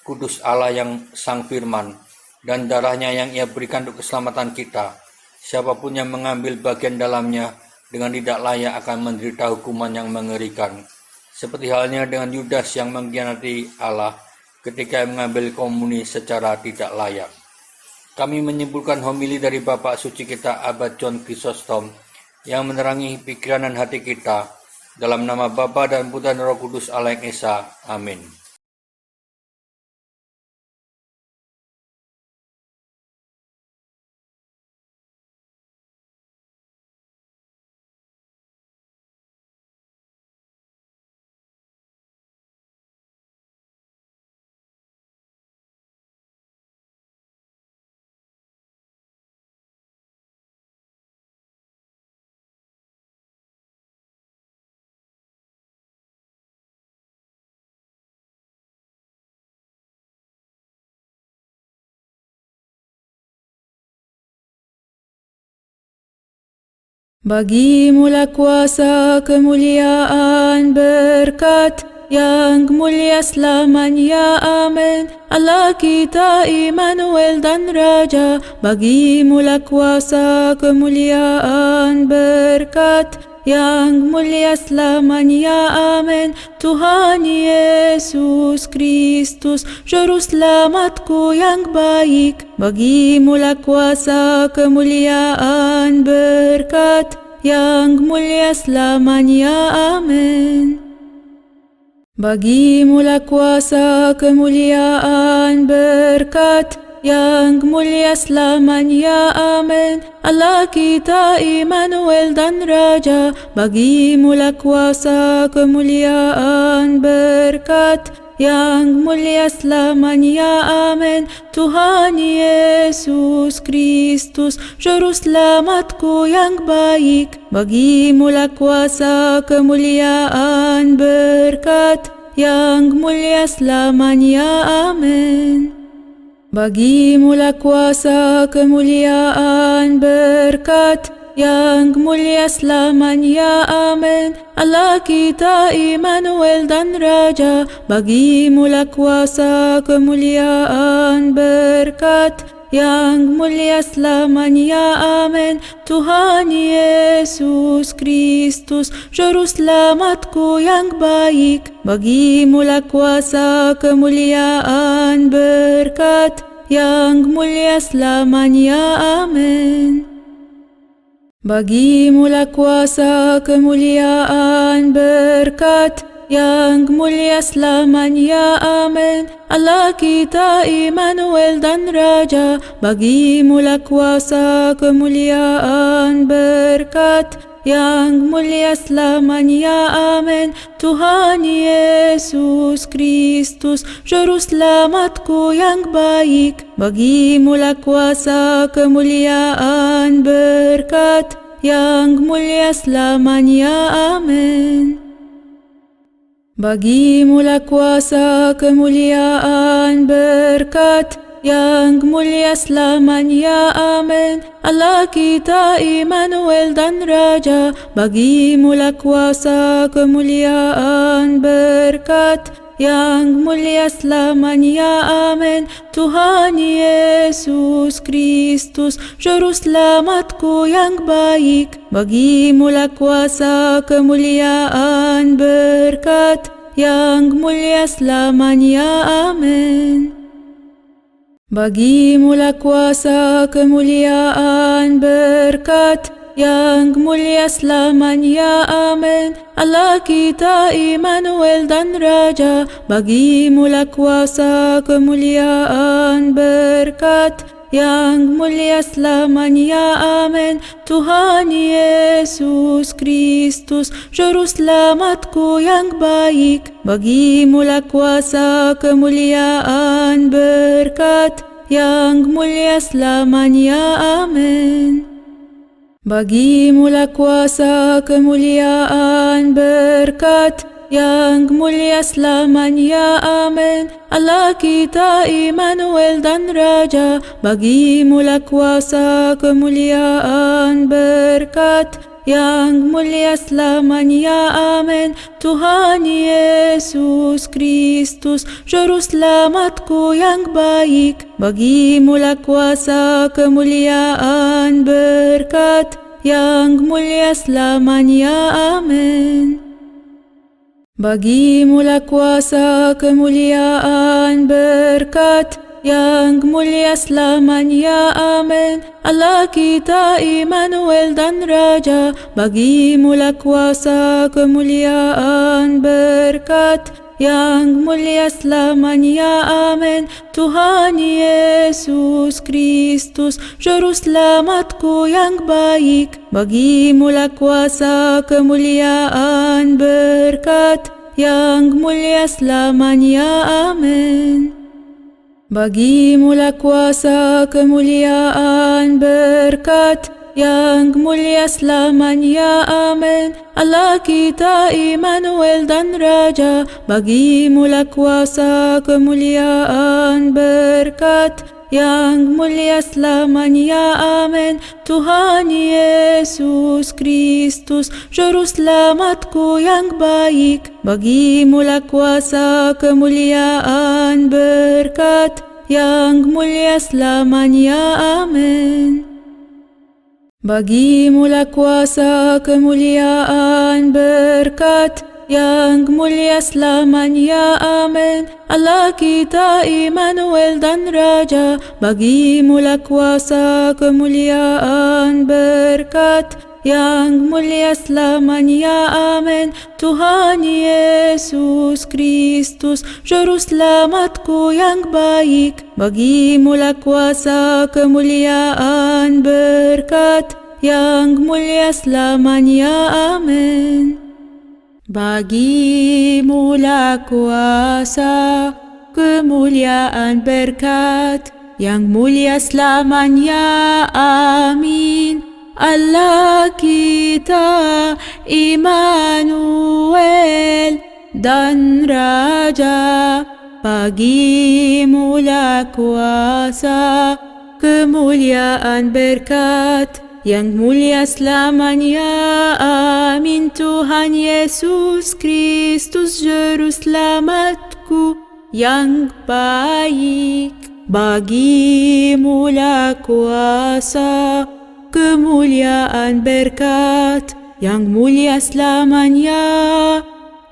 kudus Allah yang sang firman, dan darahnya yang ia berikan untuk keselamatan kita. Siapapun yang mengambil bagian dalamnya dengan tidak layak akan menderita hukuman yang mengerikan. Seperti halnya dengan Yudas yang mengkhianati Allah ketika mengambil komuni secara tidak layak. Kami menyimpulkan homili dari Bapak Suci kita, Abad John Chrysostom, yang menerangi pikiran dan hati kita, dalam nama Bapa dan Putra dan Roh Kudus Allah yang Esa. Amin. Bagimulah kuasa, kemuliaan, berkat yang mulia selamanya. Amin. Allah kita Immanuel dan Raja, bagimulah kuasa, kemuliaan, berkat yang mulia selamanya. Amin. Tuhan Yesus Kristus, Juru Selamatku yang baik, bagimulah kuasa, kemuliaan, berkat yang mulia selamanya. Amin. Bagimulah kuasa, kemuliaan, berkat yang mulia selamanya. Amin. Allah kita Immanuel dan Raja, bagimulah kuasa, kemuliaan, berkat yang mulia selamanya. Amin. Tuhan Yesus Kristus, Juru Selamatku yang baik, bagimulah kuasa, kemuliaan, berkat yang mulia selamanya. Amin. Bagimulah kuasa, kemuliaan, berkat yang mulia selamanya. Amin. Allah kita Immanuel dan Raja, bagimulah kuasa, kemuliaan, berkat yang mulia selamanya, amin. Tuhan Yesus Kristus, Juru Selamatku yang baik, bagimulah kuasa, kemuliaan, berkat, yang mulia selamanya, amin. Bagimulah kuasa, kemuliaan, berkat, yang mulia selamanya, amin. Allah kita Immanuel dan Raja, bagimulah kuasa, kemuliaan, berkat, yang mulia selamanya, amin. Tuhan Yesus Kristus, Juru Selamatku yang baik, bagimulah kuasa, kemuliaan, berkat, yang mulia selamanya, amin. Bagimulah kuasa, kemuliaan, berkat, yang mulia selamanya, amin. Allah kita Immanuel dan Raja, bagimulah kuasa, kemuliaan, berkat, yang mulia selamanya, amin. Tuhan Yesus Kristus, Juru Selamatku yang baik, bagimulah kuasa, kemuliaan, berkat, yang mulia selamanya, amin. Bagimulah kuasa, kemuliaan, berkat, yang mulia selamanya, amin. Allah kita Immanuel dan Raja, bagimulah kuasa, kemuliaan, berkat, yang mulia selamanya, amin. Tuhan Yesus Kristus, Juru Selamatku yang baik, bagimulah kuasa, kemuliaan, berkat, yang mulia selamanya, amin. Bagimulah kuasa, kemuliaan, berkat, yang mulia selamanya, amin. Allah kita Immanuel dan Raja, bagimulah kuasa, kemuliaan, berkat, yang mulia selamanya, amin. Tuhan Yesus Kristus, Juru Selamatku yang baik, bagimulah kuasa, kemuliaan, berkat, yang mulia selamanya, amin. Bagimulah kuasa, kemuliaan, berkat, yang mulia selamanya, amin. Allah kita Immanuel dan Raja, bagimulah kuasa, kemuliaan, berkat, yang mulia selamanya, amin. Tuhan Yesus Kristus, Juru Selamatku yang baik, bagimulah kuasa, kemuliaan, berkat, yang mulia selamanya, amin. Bagimulah kuasa, kemuliaan, berkat, yang mulia selamanya, amin. Allah kita Immanuel dan Raja, bagimulah kuasa, kemuliaan, berkat, yang mulia selamanya, amin. Tuhan Yesus Kristus, Juru Selamatku yang baik, bagimulah kuasa, kemuliaan, berkat, yang mulia selamanya, amin. Bagimulah kuasa, kemuliaan, berkat, yang mulia selamanya, amin. Allah kita Immanuel dan Raja, bagimulah kuasa, kemuliaan, berkat, yang mulia selamanya, amin. Tuhan Yesus Kristus, Juru Selamatku yang baik, bagimulah kuasa, kemuliaan, berkat, yang mulia selamanya, amin. Bagimulah kuasa, kemuliaan, berkat, yang mulia selamanya, amin. Allah kita Immanuel dan Raja, bagimulah kuasa, kemuliaan, berkat, yang mulia selamanya, amin. Tuhan Yesus Kristus, Juru Selamatku yang baik, Bagimulah kuasa, kemuliaan, berkat yang mulia selamanya.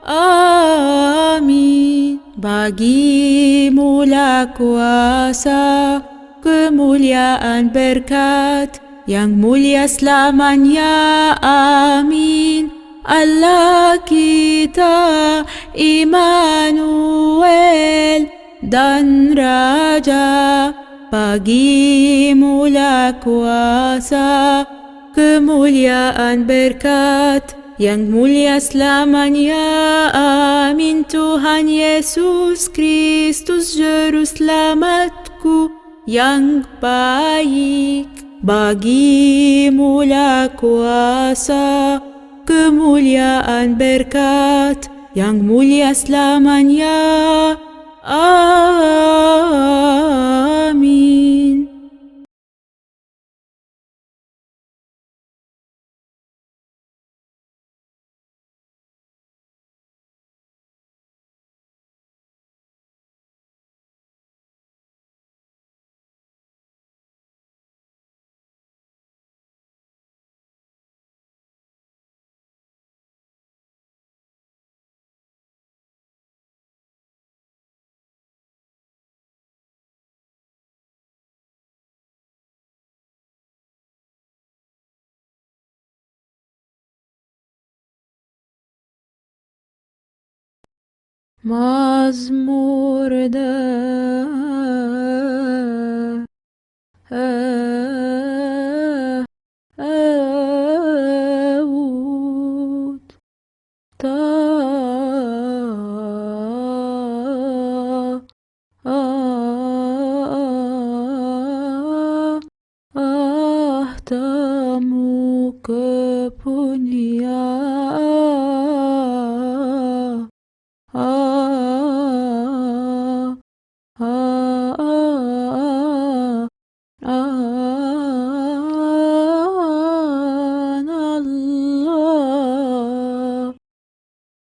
Amin. Bagimulah kuasa, kemuliaan, berkat yang mulia selamanya. Amin. Allah kita, Immanuel dan Raja, bagimulah kuasa, kemuliaan, berkat yang mulia selamanya. Amin. Tuhan Yesus Kristus, Juru Selamatku yang baik, bagimulah kuasa, kemuliaan, berkat yang mulia selamanya. Amin. Mazmur Daud. Tahtamu kepunyaan, Allah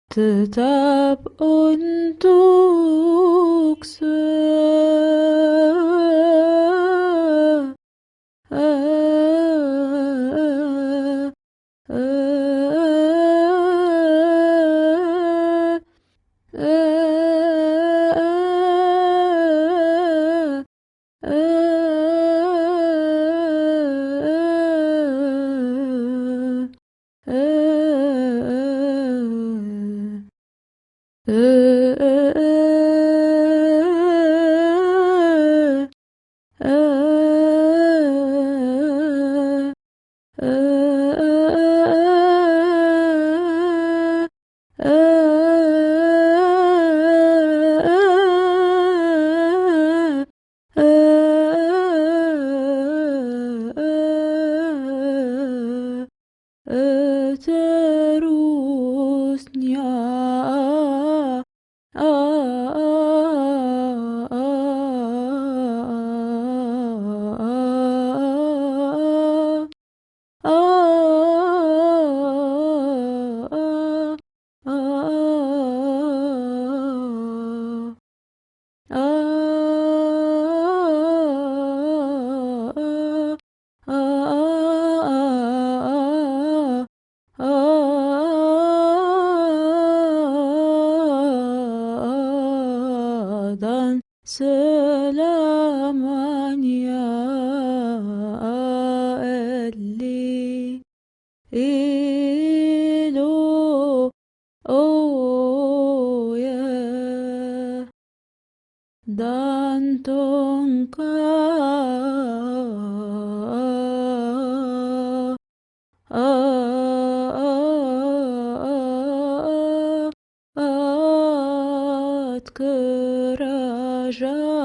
tetap untuk terusnya. Dan selamanya. Eli Elo, oh ya, dan tongkat kerajaanmu.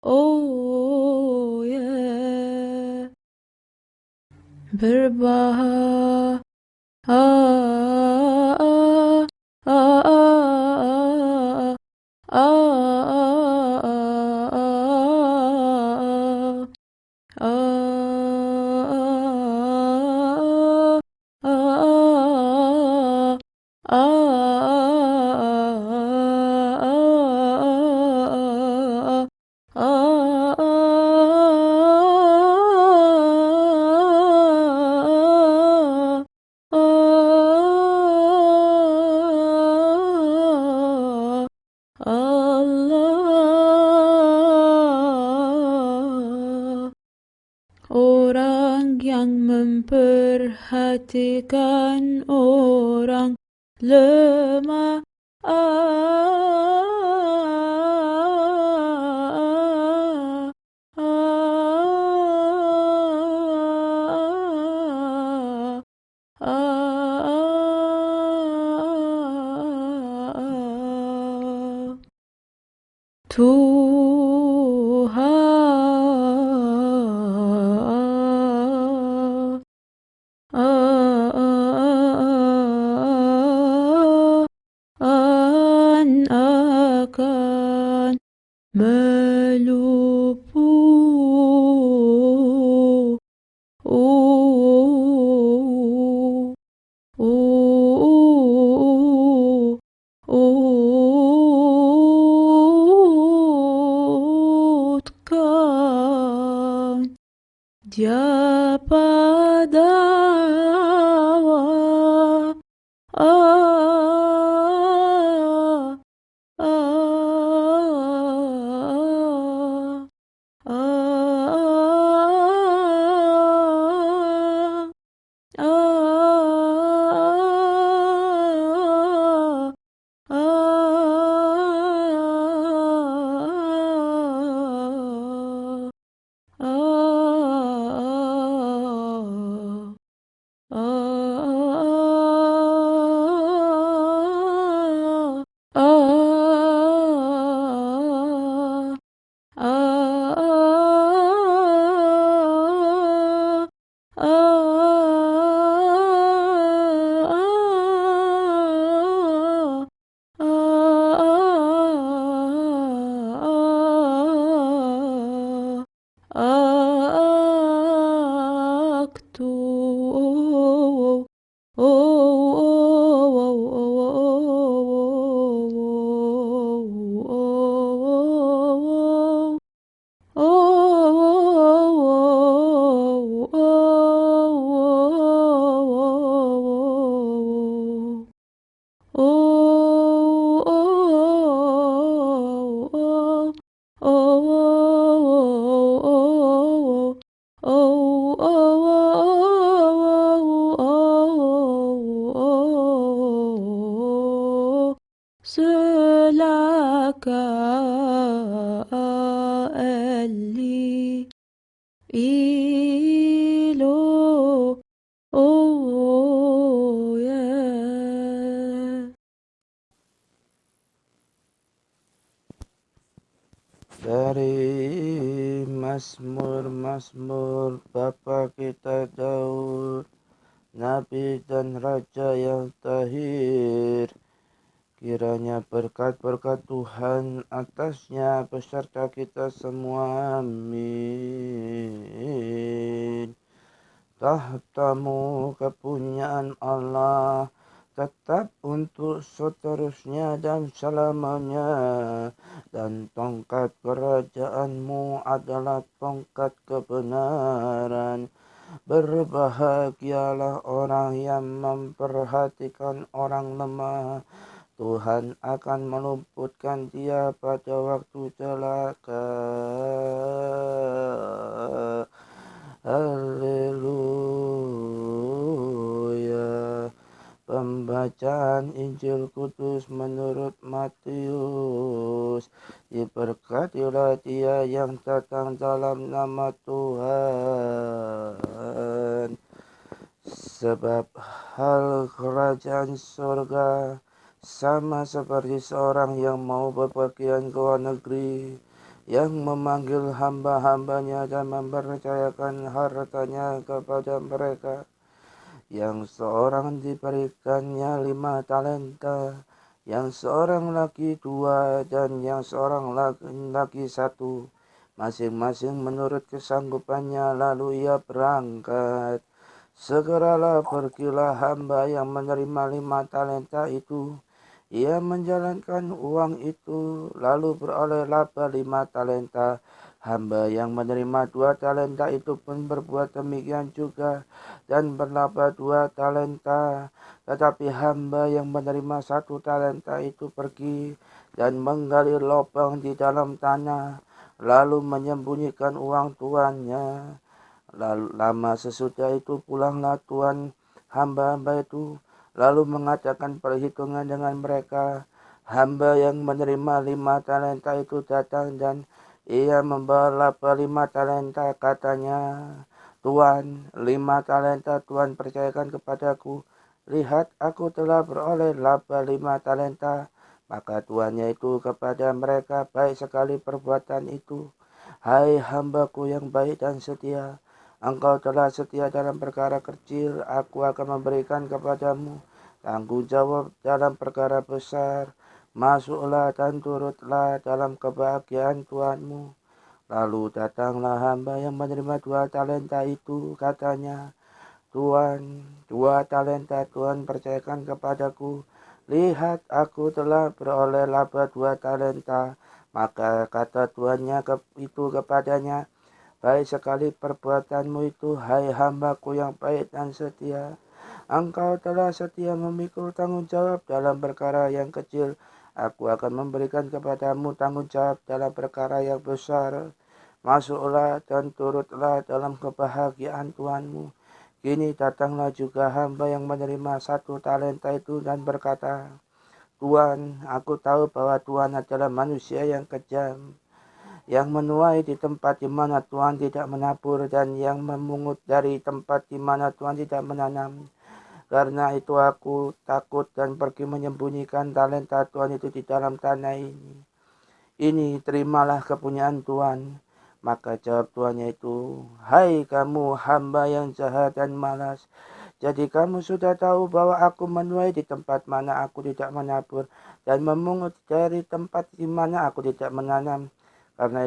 oh ya. Berbahagia Allah. Orang yang memperhatikan orang lemah, Tuhan akan meluputkan dia pada Selaka Eli Ilo oh yeah. Dari Mazmur Bapa kita Daud, Nabi dan Raja yang tahir. Kiranya berkat-berkat Tuhan atasnya beserta kita semua. Amin. Tahtamu kepunyaan Allah tetap untuk seterusnya dan selamanya, dan tongkat kerajaanmu adalah tongkat kebenaran. Berbahagialah orang yang memperhatikan orang lemah. Tuhan akan meluputkan dia pada waktu celaka. Haleluya. Pembacaan Injil Kudus menurut Matius. Diberkatilah dia yang datang dalam nama Tuhan. Sebab hal kerajaan surga sama seperti seorang yang mau berpergian ke luar negeri, yang memanggil hamba-hambanya dan mempercayakan hartanya kepada mereka. Yang seorang diberikannya 5 talenta, yang seorang lagi 2, dan yang seorang lagi 1, masing-masing menurut kesanggupannya. Lalu ia berangkat. Segeralah pergilah hamba yang menerima 5 talenta itu. Ia menjalankan uang itu, lalu beroleh laba 5 talenta. Hamba yang menerima 2 talenta itu pun berbuat demikian juga dan berlaba 2 talenta. Tetapi hamba yang menerima 1 talenta itu pergi dan menggali lubang di dalam tanah, lalu menyembunyikan uang tuannya. Lalu lama sesudah itu pulanglah tuan hamba-hamba itu, lalu mengadakan perhitungan dengan mereka. Hamba yang menerima 5 talenta itu datang dan ia membawa laba 5 talenta. Katanya, Tuan, 5 talenta Tuan percayakan kepadaku. Lihat, aku telah beroleh laba 5 talenta. Maka tuannya itu kepada mereka, baik sekali perbuatan itu. Hai hambaku yang baik dan setia, engkau telah setia dalam perkara kecil, aku akan memberikan kepadamu tanggung jawab dalam perkara besar. Masuklah dan turutlah dalam kebahagiaan Tuanmu. Lalu datanglah hamba yang menerima 2 talenta itu. Katanya, Tuan, 2 talenta Tuan percayakan kepadaku. Lihat, aku telah beroleh laba 2 talenta. Maka kata tuannya itu kepadanya, baik sekali perbuatanmu itu, hai hambaku yang baik dan setia. Engkau telah setia memikul tanggung jawab dalam perkara yang kecil. Aku akan memberikan kepadamu tanggung jawab dalam perkara yang besar. Masuklah dan turutlah dalam kebahagiaan Tuanmu. Kini datanglah juga hamba yang menerima 1 talenta itu dan berkata, Tuan, aku tahu bahwa Tuan adalah manusia yang kejam, yang menuai di tempat di mana Tuhan tidak menabur, dan yang memungut dari tempat di mana Tuhan tidak menanam. Karena itu aku takut dan pergi menyembunyikan talenta Tuhan itu di dalam tanah ini. Ini terimalah kepunyaan Tuhan. Maka jawab tuannya itu, hai kamu hamba yang jahat dan malas. Jadi kamu sudah tahu bahwa aku menuai di tempat mana aku tidak menabur, dan memungut dari tempat di mana aku tidak menanam. Karena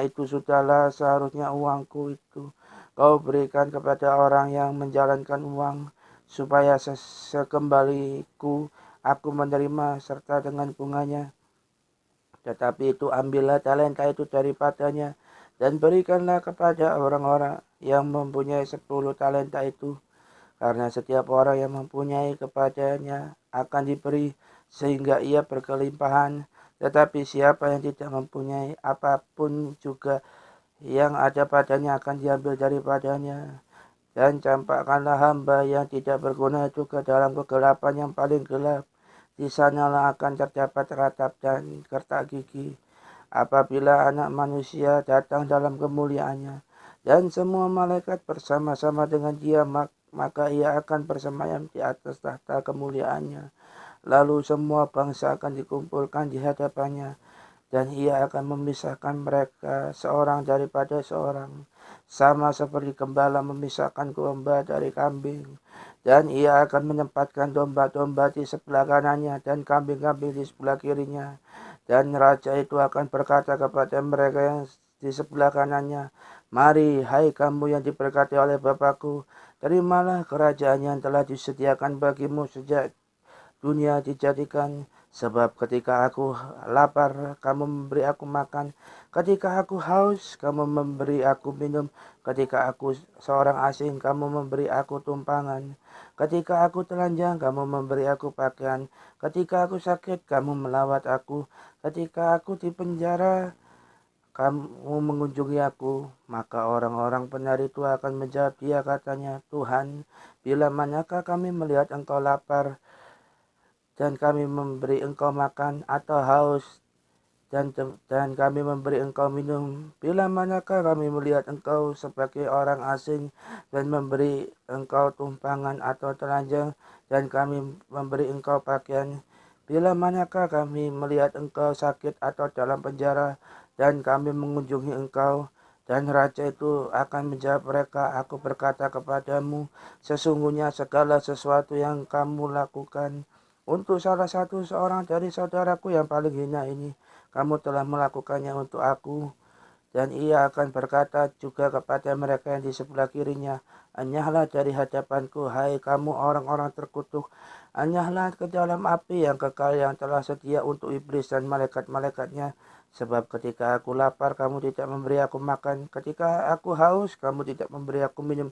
itu sudahlah seharusnya uangku itu kau berikan kepada orang yang menjalankan uang, supaya sekembaliku aku menerima serta dengan bunganya. Tetapi itu ambillah talenta itu daripadanya dan berikanlah kepada orang-orang yang mempunyai 10 talenta itu. Karena setiap orang yang mempunyai kepadanya akan diberi sehingga ia berkelimpahan. Tetapi siapa yang tidak mempunyai apapun juga yang ada padanya akan diambil daripadanya. Dan campakkanlah hamba yang tidak berguna itu ke dalam kegelapan yang paling gelap. Di sanalah akan terdapat ratap dan kertak gigi. Apabila anak manusia datang dalam kemuliaannya, dan semua malaikat bersama-sama dengan dia, maka ia akan bersemayam di atas tahta kemuliaannya. Lalu semua bangsa akan dikumpulkan di hadapannya, dan ia akan memisahkan mereka seorang daripada seorang, sama seperti gembala memisahkan domba dari kambing. Dan ia akan menempatkan domba-domba di sebelah kanannya dan kambing-kambing di sebelah kirinya. Dan raja itu akan berkata kepada mereka yang di sebelah kanannya, mari, hai kamu yang diberkati oleh Bapakku, terimalah kerajaan yang telah disediakan bagimu sejak dunia dijadikan. Sebab ketika aku lapar, kamu memberi aku makan. Ketika aku haus, kamu memberi aku minum. Ketika aku seorang asing, kamu memberi aku tumpangan. Ketika aku telanjang, kamu memberi aku pakaian. Ketika aku sakit, kamu melawat aku. Ketika aku di penjara, kamu mengunjungi aku. Maka orang-orang benar itu akan menjawab dia, katanya, Tuhan, bila manakah kami melihat engkau lapar dan kami memberi engkau makan, atau haus dan kami memberi engkau minum. Bila manakah kami melihat engkau sebagai orang asing dan memberi engkau tumpangan atau telanjang, dan kami memberi engkau pakaian. Bila manakah kami melihat engkau sakit atau dalam penjara, dan kami mengunjungi engkau. Dan raja itu akan menjawab mereka, aku berkata kepadamu, sesungguhnya segala sesuatu yang kamu lakukan untuk salah satu seorang dari saudaraku yang paling hina ini, kamu telah melakukannya untuk aku. Dan ia akan berkata juga kepada mereka yang di sebelah kirinya, anyahlah dari hadapanku, hai kamu orang-orang terkutuk, anyahlah ke dalam api yang kekal yang telah sedia untuk iblis dan malaikat-malaikatnya. Sebab ketika aku lapar, kamu tidak memberi aku makan. Ketika aku haus, kamu tidak memberi aku minum.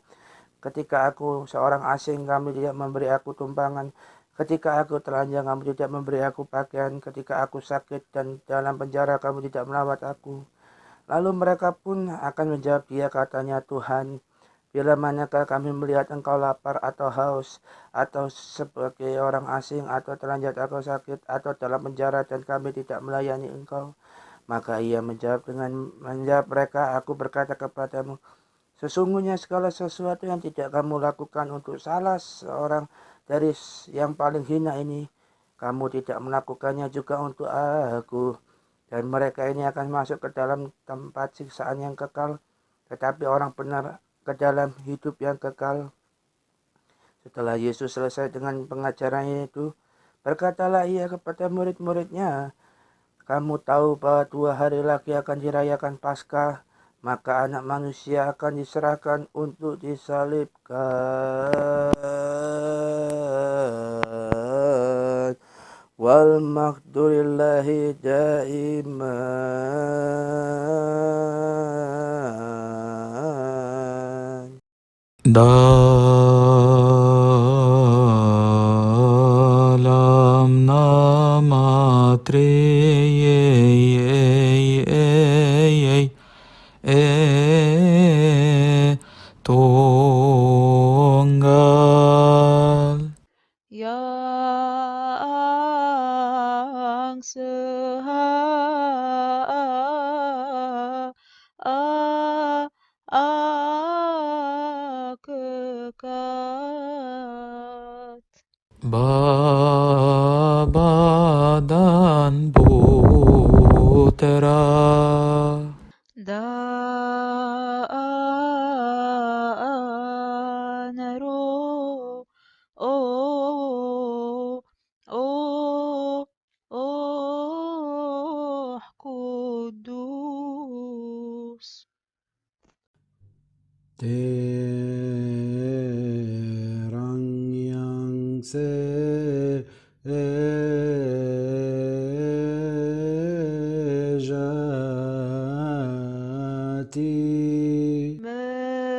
Ketika aku seorang asing, kamu tidak memberi aku tumpangan. Ketika aku telanjang, kamu tidak memberi aku pakaian. Ketika aku sakit dan dalam penjara, kamu tidak melawat aku. Lalu mereka pun akan menjawab dia, katanya, Tuhan, bila manakah kami melihat engkau lapar atau haus, atau sebagai orang asing, atau telanjang atau sakit, atau dalam penjara, dan kami tidak melayani engkau? Maka ia menjawab mereka, aku berkata kepadamu, sesungguhnya segala sesuatu yang tidak kamu lakukan untuk salah seorang dari yang paling hina ini, kamu tidak melakukannya juga untuk aku. Dan mereka ini akan masuk ke dalam tempat siksaan yang kekal, tetapi orang benar ke dalam hidup yang kekal. Setelah Yesus selesai dengan pengajarannya itu, berkatalah ia kepada murid-muridnya, kamu tahu bahwa 2 hari lagi akan dirayakan Paskah, maka Anak Manusia akan diserahkan untuk disalibkan. Wal maqdurillahi daiman. Dalam nama Tunggal. Yang kekat. Bapa dan Putera Dan Roh Kudus. Terang yang sejati menerangi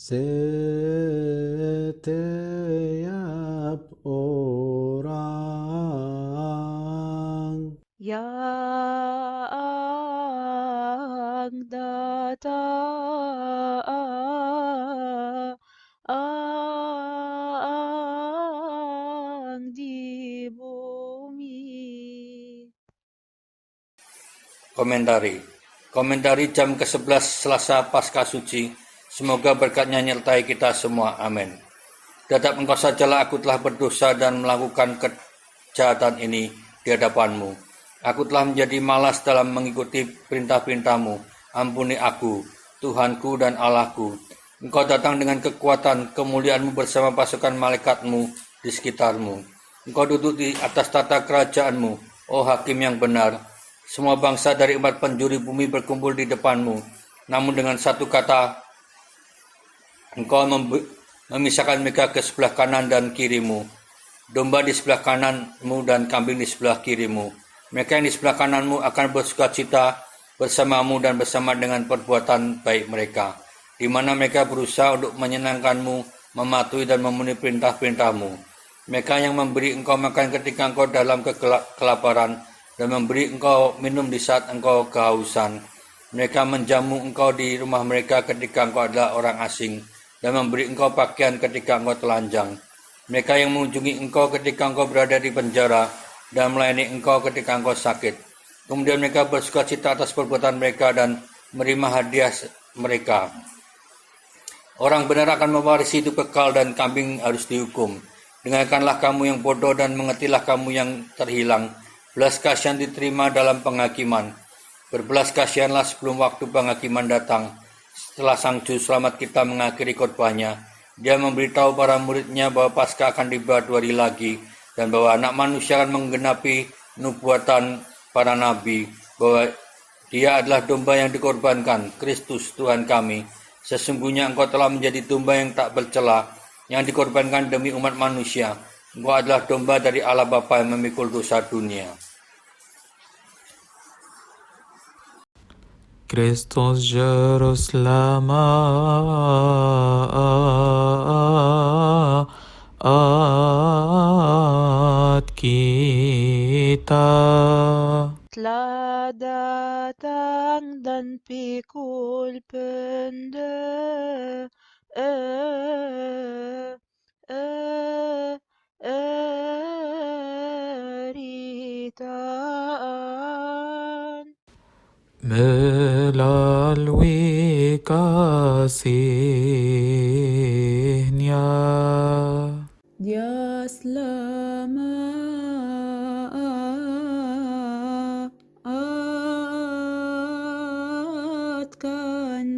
setiap orang yang datang di bumi. Komentari jam ke-11 Selasa Paskah Suci. Semoga berkatnya nyertai kita semua. Amin. Tetap engkau sajalah aku telah berdosa dan melakukan kejahatan ini di hadapanmu. Aku telah menjadi malas dalam mengikuti perintah-perintahmu. Ampuni aku, Tuhanku dan Allahku. Engkau datang dengan kekuatan, kemuliaanmu bersama pasukan malaikatmu di sekitarmu. Engkau duduk di atas tata kerajaanmu, oh hakim yang benar. Semua bangsa dari 4 penjuru bumi berkumpul di depanmu. Namun dengan satu kata, engkau memisahkan mereka ke sebelah kanan dan kirimu. Domba di sebelah kananmu dan kambing di sebelah kirimu. Mereka yang di sebelah kananmu akan bersukacita bersamamu dan bersama dengan perbuatan baik mereka, di mana mereka berusaha untuk menyenangkanmu, mematuhi dan memenuhi perintah-perintahmu. Mereka yang memberi engkau makan ketika engkau dalam kelaparan, dan memberi engkau minum di saat engkau kehausan. Mereka menjamu engkau di rumah mereka ketika engkau adalah orang asing, dan memberi engkau pakaian ketika engkau telanjang. Mereka yang mengunjungi engkau ketika engkau berada di penjara, dan melayani engkau ketika engkau sakit. Kemudian mereka bersukacita atas perbuatan mereka dan menerima hadiah mereka. Orang benar akan mewarisi hidup kekal dan kambing harus dihukum. Dengarkanlah kamu yang bodoh dan mengertilah kamu yang terhilang. Belas kasihan diterima dalam penghakiman. Berbelas kasihanlah sebelum waktu penghakiman datang. Setelah Sang Juru Selamat kita mengakhiri khotbahnya, dia memberitahu para muridnya bahwa Paskah akan tiba 2 hari lagi, dan bahwa Anak Manusia akan menggenapi nubuatan para nabi, bahwa dia adalah domba yang dikorbankan, Kristus Tuhan kami. Sesungguhnya engkau telah menjadi domba yang tak bercela, yang dikorbankan demi umat manusia. Engkau adalah domba dari Allah Bapa yang memikul dosa dunia. Kristus Juru Selamat kita. Telah datang dan pikul penderitaan Melalui kasih-Nya, Dia selamatkan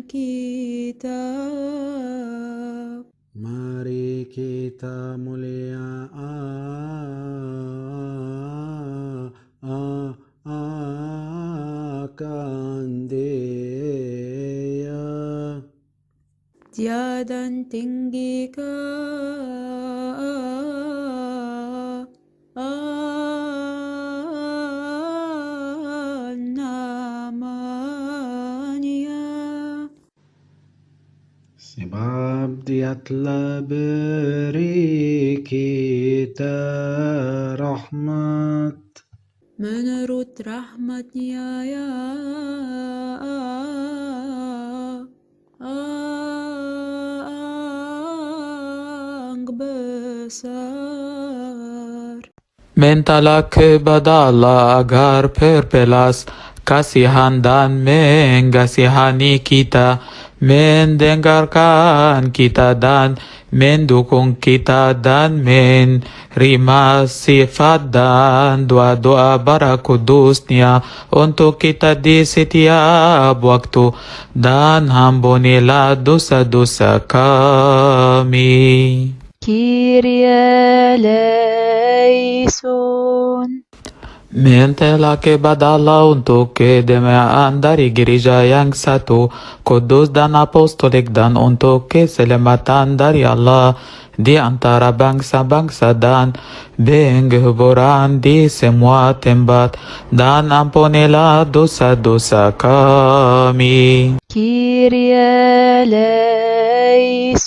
kita. Mari kita muliakan Dia. Dia dan tinggikan namanya. Sebab Dia telah beri kita rahmat Menurut rahmat-Nya yang besar. mintalah kepada Allah agar perbelas kasihan dan mengasihani kita, mendengarkan kita dan mendukung kita, dan menerima sifat dan doa-doa bara kudus-Nya untuk kita di setiap waktu, dan ampunilah dosa-dosa kami. Kyrie eleison. Mintalah kepada Allah untuk kedamaian dari gereja yang satu, kudus dan apostolik, dan untuk keselamatan dari Allah di antara bangsa-bangsa dan penghiburan di semua tempat, dan ampunilah dosa-dosa kami. Kyrie eleison.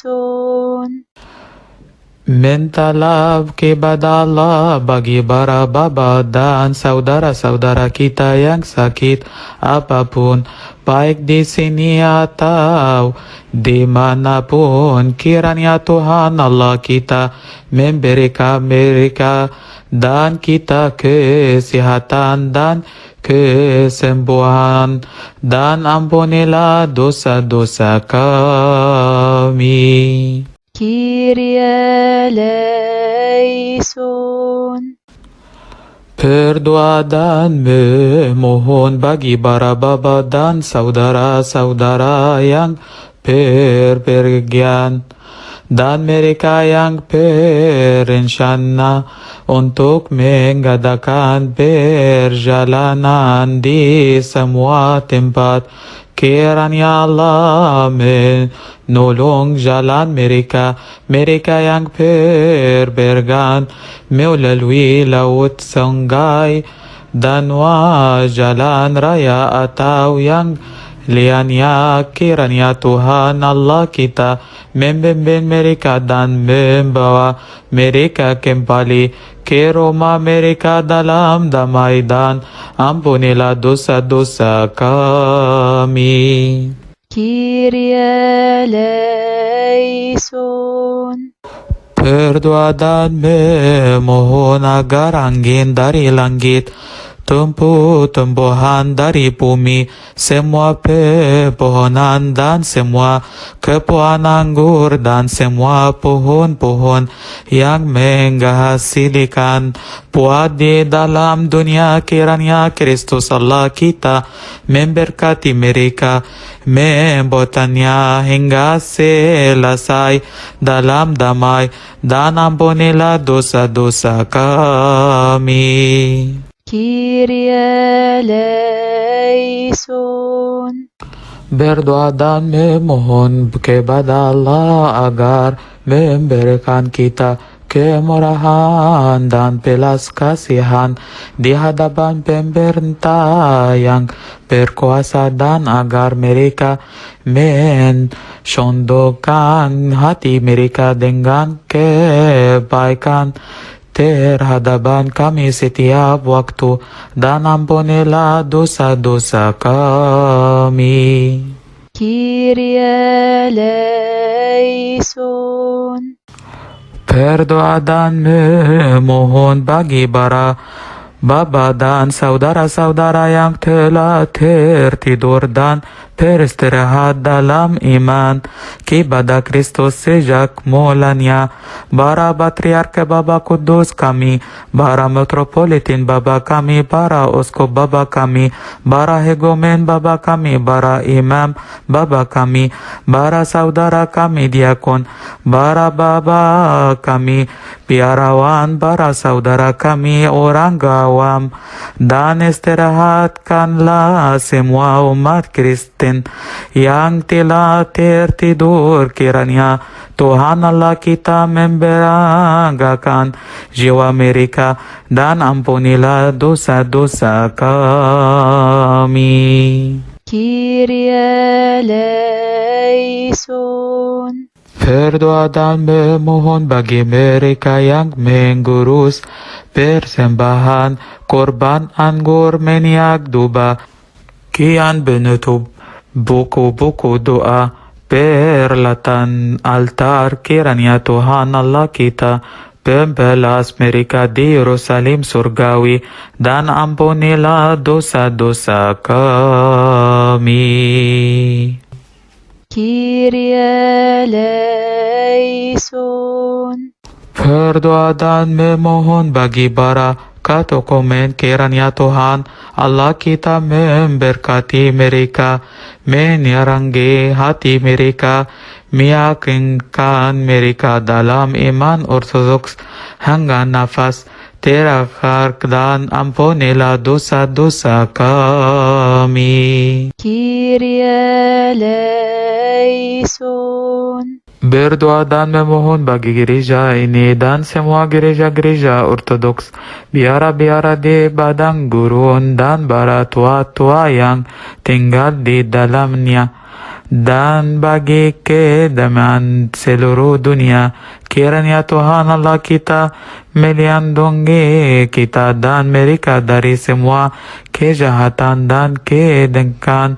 Mintalah kepada Allah bagi para bapa dan saudara-saudara kita yang sakit apapun, baik di sini atau dimanapun. Kiranya Tuhan Allah kita memberikan mereka dan kita kesehatan dan kesembuhan, dan ampunilah dosa-dosa kami. Kyrie eleison. Berdoa dan memohon bagi para bapa dan saudara-saudara yang berpergian, dan mereka yang berencana untuk mengadakan perjalanan di semua tempat. Kiranya Allah menolong jalan mereka yang berpergian melalui laut, sungai, dan jalan raya, atau yang Liannya kiranya Tuhan Allah kita membimbing mereka dan membawa mereka kembali ke rumah mereka dalam damai, dan ampunilah dosa-dosa kami. Kyrie eleison. Berdoa dan memohon agar angin dari langit, tumbuh-tumbuhan dari bumi, semua pepohonan dan semua kebuahan anggur dan semua pohon-pohon yang menghasilkan buah di dalam dunia, kiranya Kristus Allah kita memberkati mereka, membuatnya hingga selesai dalam damai, dan ampunilah dosa-dosa kami. Kyrie eleison. Berdoa dan memohon kepada Allah agar memberikan kita kemurahan dan belas kasihan di hadapan pemerintah yang berkuasa, dan agar mereka mencondongkan hati mereka dengan kebaikan terhadap kami setiap waktu, dan ampunilah dosa-dosa kami. Kyrie eleison. Berdoa dan memohon bagi para bapa dan saudara-saudara yang telah tertidur dan beristirahat dalam iman kepada Kristus sejak mulanya, para patriark Bapa Kudus kami, para metropolitan Bapa kami, para uskup Bapa kami, para hegumen Bapa kami, para imam Bapa kami, para saudara kami diakon, para Bapa kami biarawan, para saudara kami orang awam, dan istirahatkanlah semua umat Kristen yang telah tertidur, kiranya Tuhan Allah kita membanggakan jiwa mereka, dan ampunilah dosa-dosa kami. Kyrie eleison. Berdoa dan memohon bagi mereka yang mengurus persembahan korban anggur minyak duba, kian menutup buku-buku doa peralatan altar, kiranya Tuhan Allah kita pembalas mereka di Yerusalem surgawi, dan ampunilah dosa-dosa kami. Kyrie eleison. Berdoa dan memohon bagi para katokomen, kiranya Tuhan Allah kita memberkati mereka, menerangi hati mereka, meyakinkan mereka dalam iman ortodoks hingga nafas terakhir, dan ampunilah dosa-dosa kami. Kyrie eleison. Berdoa dan memohon bagi gereja ini dan semua gereja-gereja ortodoks, biara-biara di padang gurun, dan para tua-tua yang tinggal di dalamnya, dan bagi kedamaian seluruh dunia, kiranya Tuhan Allah kita melindungi kita dan mereka dari semua kejahatan dan kedengkan,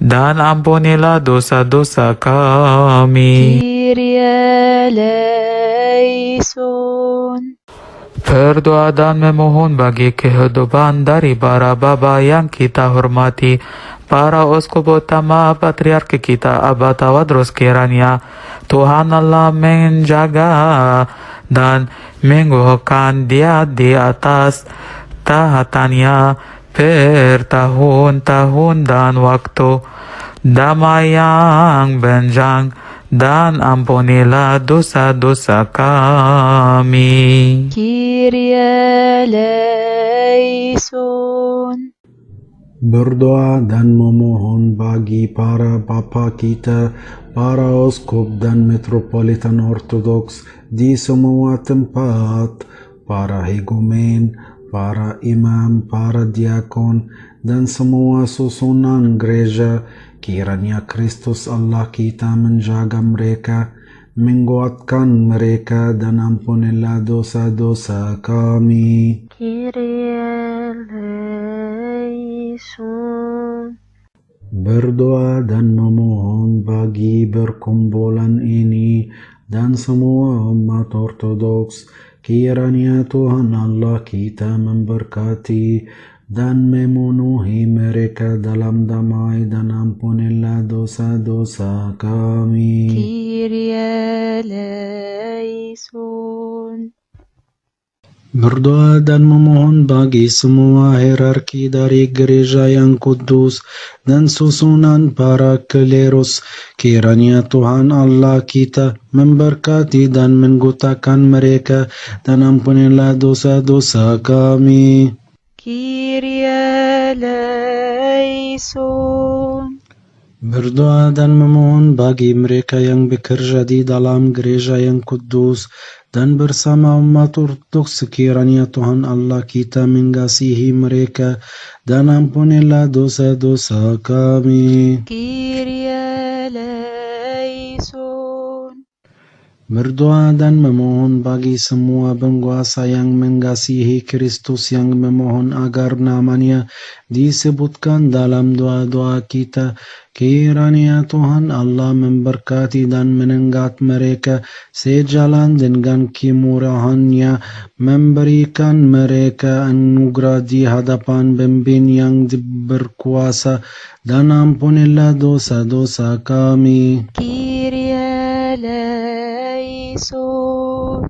dan ampunilah dosa-dosa kami. Kyrie eleison. Berdoa dan memohon bagi kehidupan dari para bapa yang kita hormati, para uskup utama patriark kita Abba Tawadros, kiranya Tuhan Allah menjaga dan mengukuhkan dia di atas tahatannya bertahun-tahun dan waktu damai yang panjang, dan ampunilah dosa-dosa kami. Kyrie eleison. Berdoa dan memohon bagi para bapa kita, para uskup dan metropolitan ortodoks di semua tempat, para hegumen, para imam, para diakon, dan semua susunan gereja. Kiranya Kristus Allah kita menjaga mereka, menguatkan mereka, dan ampunilah dosa-dosa kami. Kyrie eleison. Berdoa dan memohon bagi perkumpulan ini dan semua umat ortodoks. Kiranya Tuhan Allah kita memberkati dan memenuhi mereka dalam damai, dan ampunilah dosa-dosa kami. Kyrie eleison. Berdoa dan memohon bagi semua hierarki dari gereja yang kudus dan susunan para klerus. Kiranya Tuhan Allah kita memberkati dan menggutakan mereka, dan ampunilah dosa-dosa kami. Kyrie eleison. Berdoa dan memohon bagi mereka yang bekerja di dalam gereja yang kudus dan bersama umat ortodoks. Sekiranya Tuhan Allah kita mengasihi mereka, dan ampunilah dosa-dosa kami. Kyrie eleison. Berdoa dan memohon bagi semua penguasa yang mengasihi Kristus, yang memohon agar namanya disebutkan dalam doa-doa kita. Kiranya Tuhan Allah memberkati dan menenggat mereka sejalan dengan kemurahan-Nya, memberikan mereka anugerah di hadapan pemimpin yang berkuasa, dan ampunilah dosa-dosa kami. Kyrie eleison.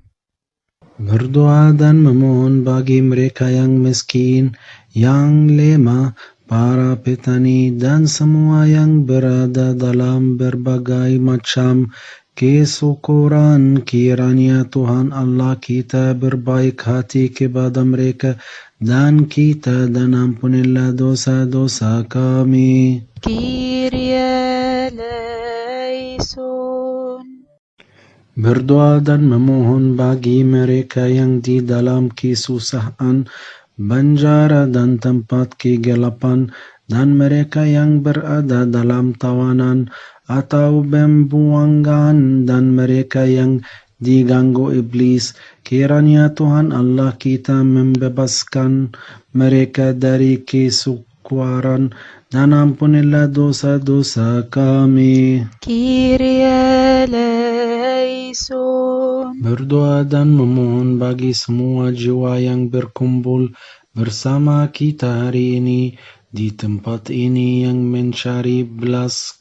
Berdoa dan memohon bagi mereka yang miskin, yang lemah, para petani, dan semua yang berada dalam berbagai macam kesukaran. Kiranya Tuhan Allah kita berbaik hati kepada mereka dan kita, dan ampunilah dosa-dosa kami. Kyrie eleison. Berdoa dan memohon bagi mereka yang di dalam kesusahan, penjara, dan tempat kegelapan, dan mereka yang berada dalam tawanan atau pembuangan, dan mereka yang diganggu iblis. Kiranya Tuhan Allah kita membebaskan mereka dari kesukaran, dan ampunilah dosa-dosa kami. Kyrie eleison. Berdoa dan memohon bagi semua jiwa yang berkumpul bersama kita hari ini di tempat ini, yang mencari belas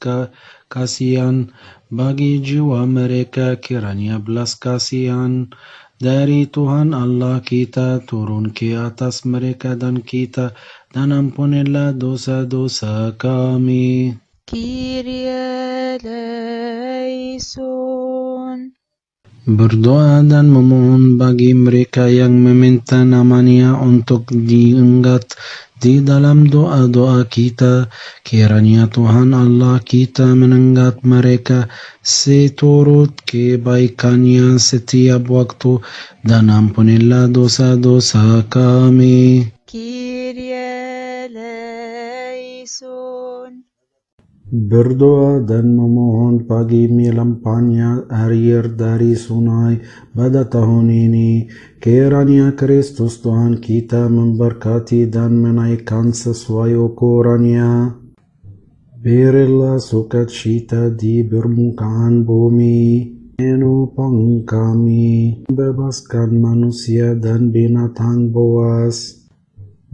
kasihan bagi jiwa mereka. Kiranya belas kasihan dari Tuhan Allah kita turun ke atas mereka dan kita, dan ampunilah dosa-dosa kami. Kyrie eleison. Berdoa dan memohon bagi mereka yang meminta namanya untuk diangkat di dalam doa-doa kita. Kiranya Tuhan Allah kita menanggat mereka seturut kebaikannya setiap waktu, dan ampunilah dosa-dosa kami. Kyrie eleison. Berdoa dan memohon bagi melimpahnya air dari sungai pada tahun ini. Kiranya Kristus Tuhan kita memberkati dan menaikkan sesuai ukurannya. Berilah sukacita di permukaan bumi, menopang kami, bebaskan manusia dan binatang buas,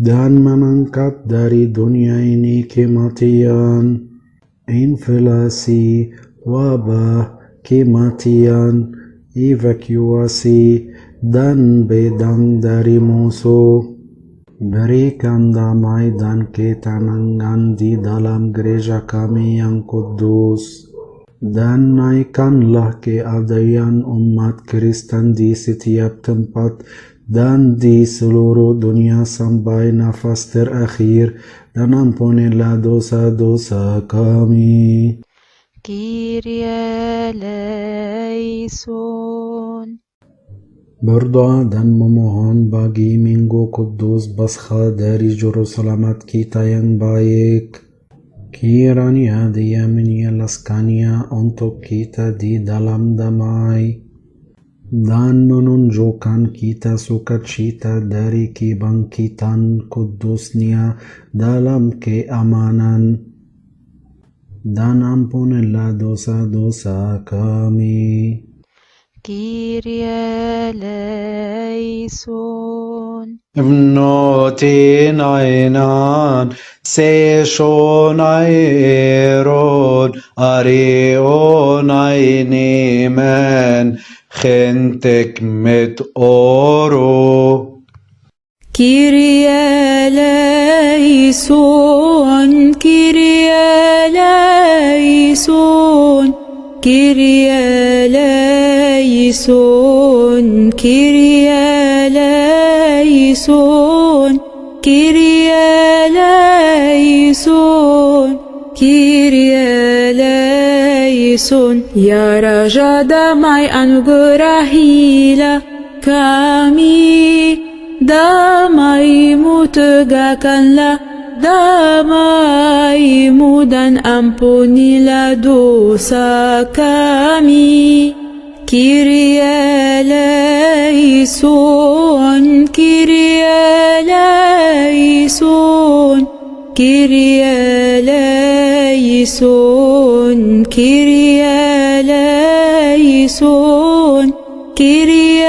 dan mengangkat dari dunia ini kematian, inflasi, wabah, kematian, evakuasi, dan pedang dari musuh. Berikan damai dan ketenangan di dalam gereja kami yang kudus, dan naikkanlah keadaan umat Kristen di setiap tempat dan di seluruh dunia sampai nafas terakhir, dan ampunilah dosa-dosa kami. Kyrie eleison. berdoa dan memohon bagi Minggu Kudus Paskah dari Juru Selamat kita yang baik. Kiranya Dia menjelaskannya untuk kita di dalam damai dan menunjukkan kita sukacita dari kebangkitan kudusnya dalam keamanan. Dan ampunilah dosa-dosa kami. Kyrie eleison. Mnotin ainan, seshon aeron, arion ainemen, gentek met oro. Kyrie eleison, Kyrie eleison, Kyrie eleison, Kyrie eleison, Kyrie eleison, Kyrie eleison. Ya Raja damai anugerahilah kami, damai-Mu tegakkanlah damai-Mu dan ampunilah dosa kami. Kyrie eleison, Kyrie eleison, Kyrie eleison, Kyrie eleison, Kyrie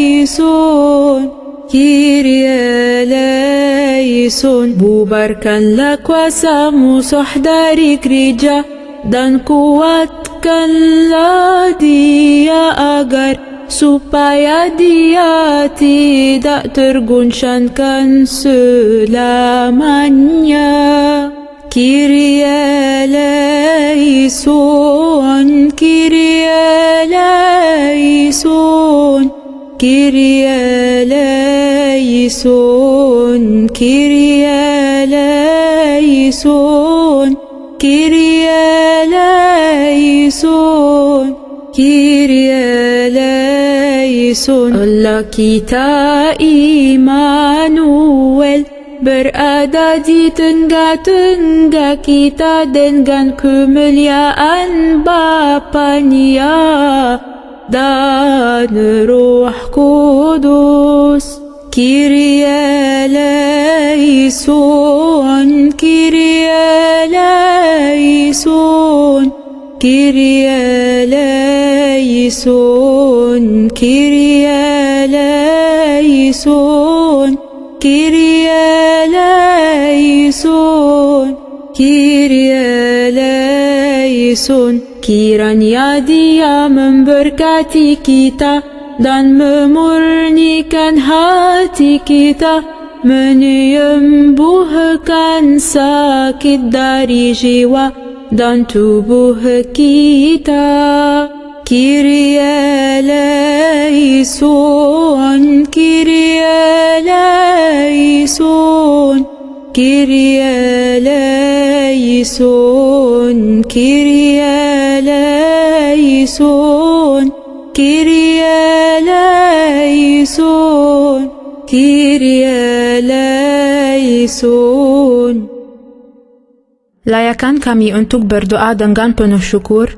eleison, Kyrie eleison. Bubarkanlah kuasa musuh dari gereja dan kuatkanlah dia agar supaya dia tidak terguncangkan selamanya. Kyrie eleison, Kyrie eleison, Kyrie eleison, Kyrie eleison, Kyrie eleison, Kyrie eleison. Allah kita Immanuel berada di tengah-tengah kita dengan kemuliaan Bapa-Nya dan Roh Kudus. Kyrie eleison, Kyrie eleison, Kyrie eleison, Kyrie eleison, Kyrie eleison, Kyrie eleison. Kiranya Dia memberkati kita dan memurnikan hati kita, menyembuhkan sakit dari jiwa dan tubuh kita. Kyrie eleison, Kyrie eleison, Kyrie eleison, Kyrie eleison, Kyrie eleison, Kyrie eleison. Layakan kami untuk berdoa dengan penuh syukur.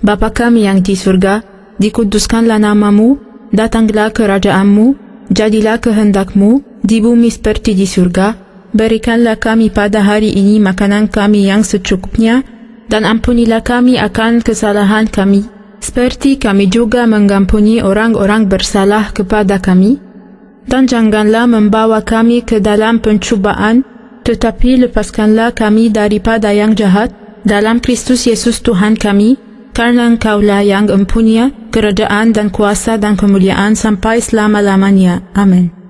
Bapa kami yang di surga, dikuduskanlah nama-Mu, datanglah kerajaan-Mu, jadilah kehendak-Mu di bumi seperti di surga. Berikanlah kami pada hari ini makanan kami yang secukupnya, dan ampunilah kami akan kesalahan kami, seperti kami juga mengampuni orang-orang bersalah kepada kami. Dan janganlah membawa kami ke dalam pencobaan, tetapi lepaskanlah kami daripada yang jahat, dalam Kristus Yesus Tuhan kami, karena Engkaulah yang mempunyai kerajaan dan kuasa dan kemuliaan sampai selama-lamanya. Amin.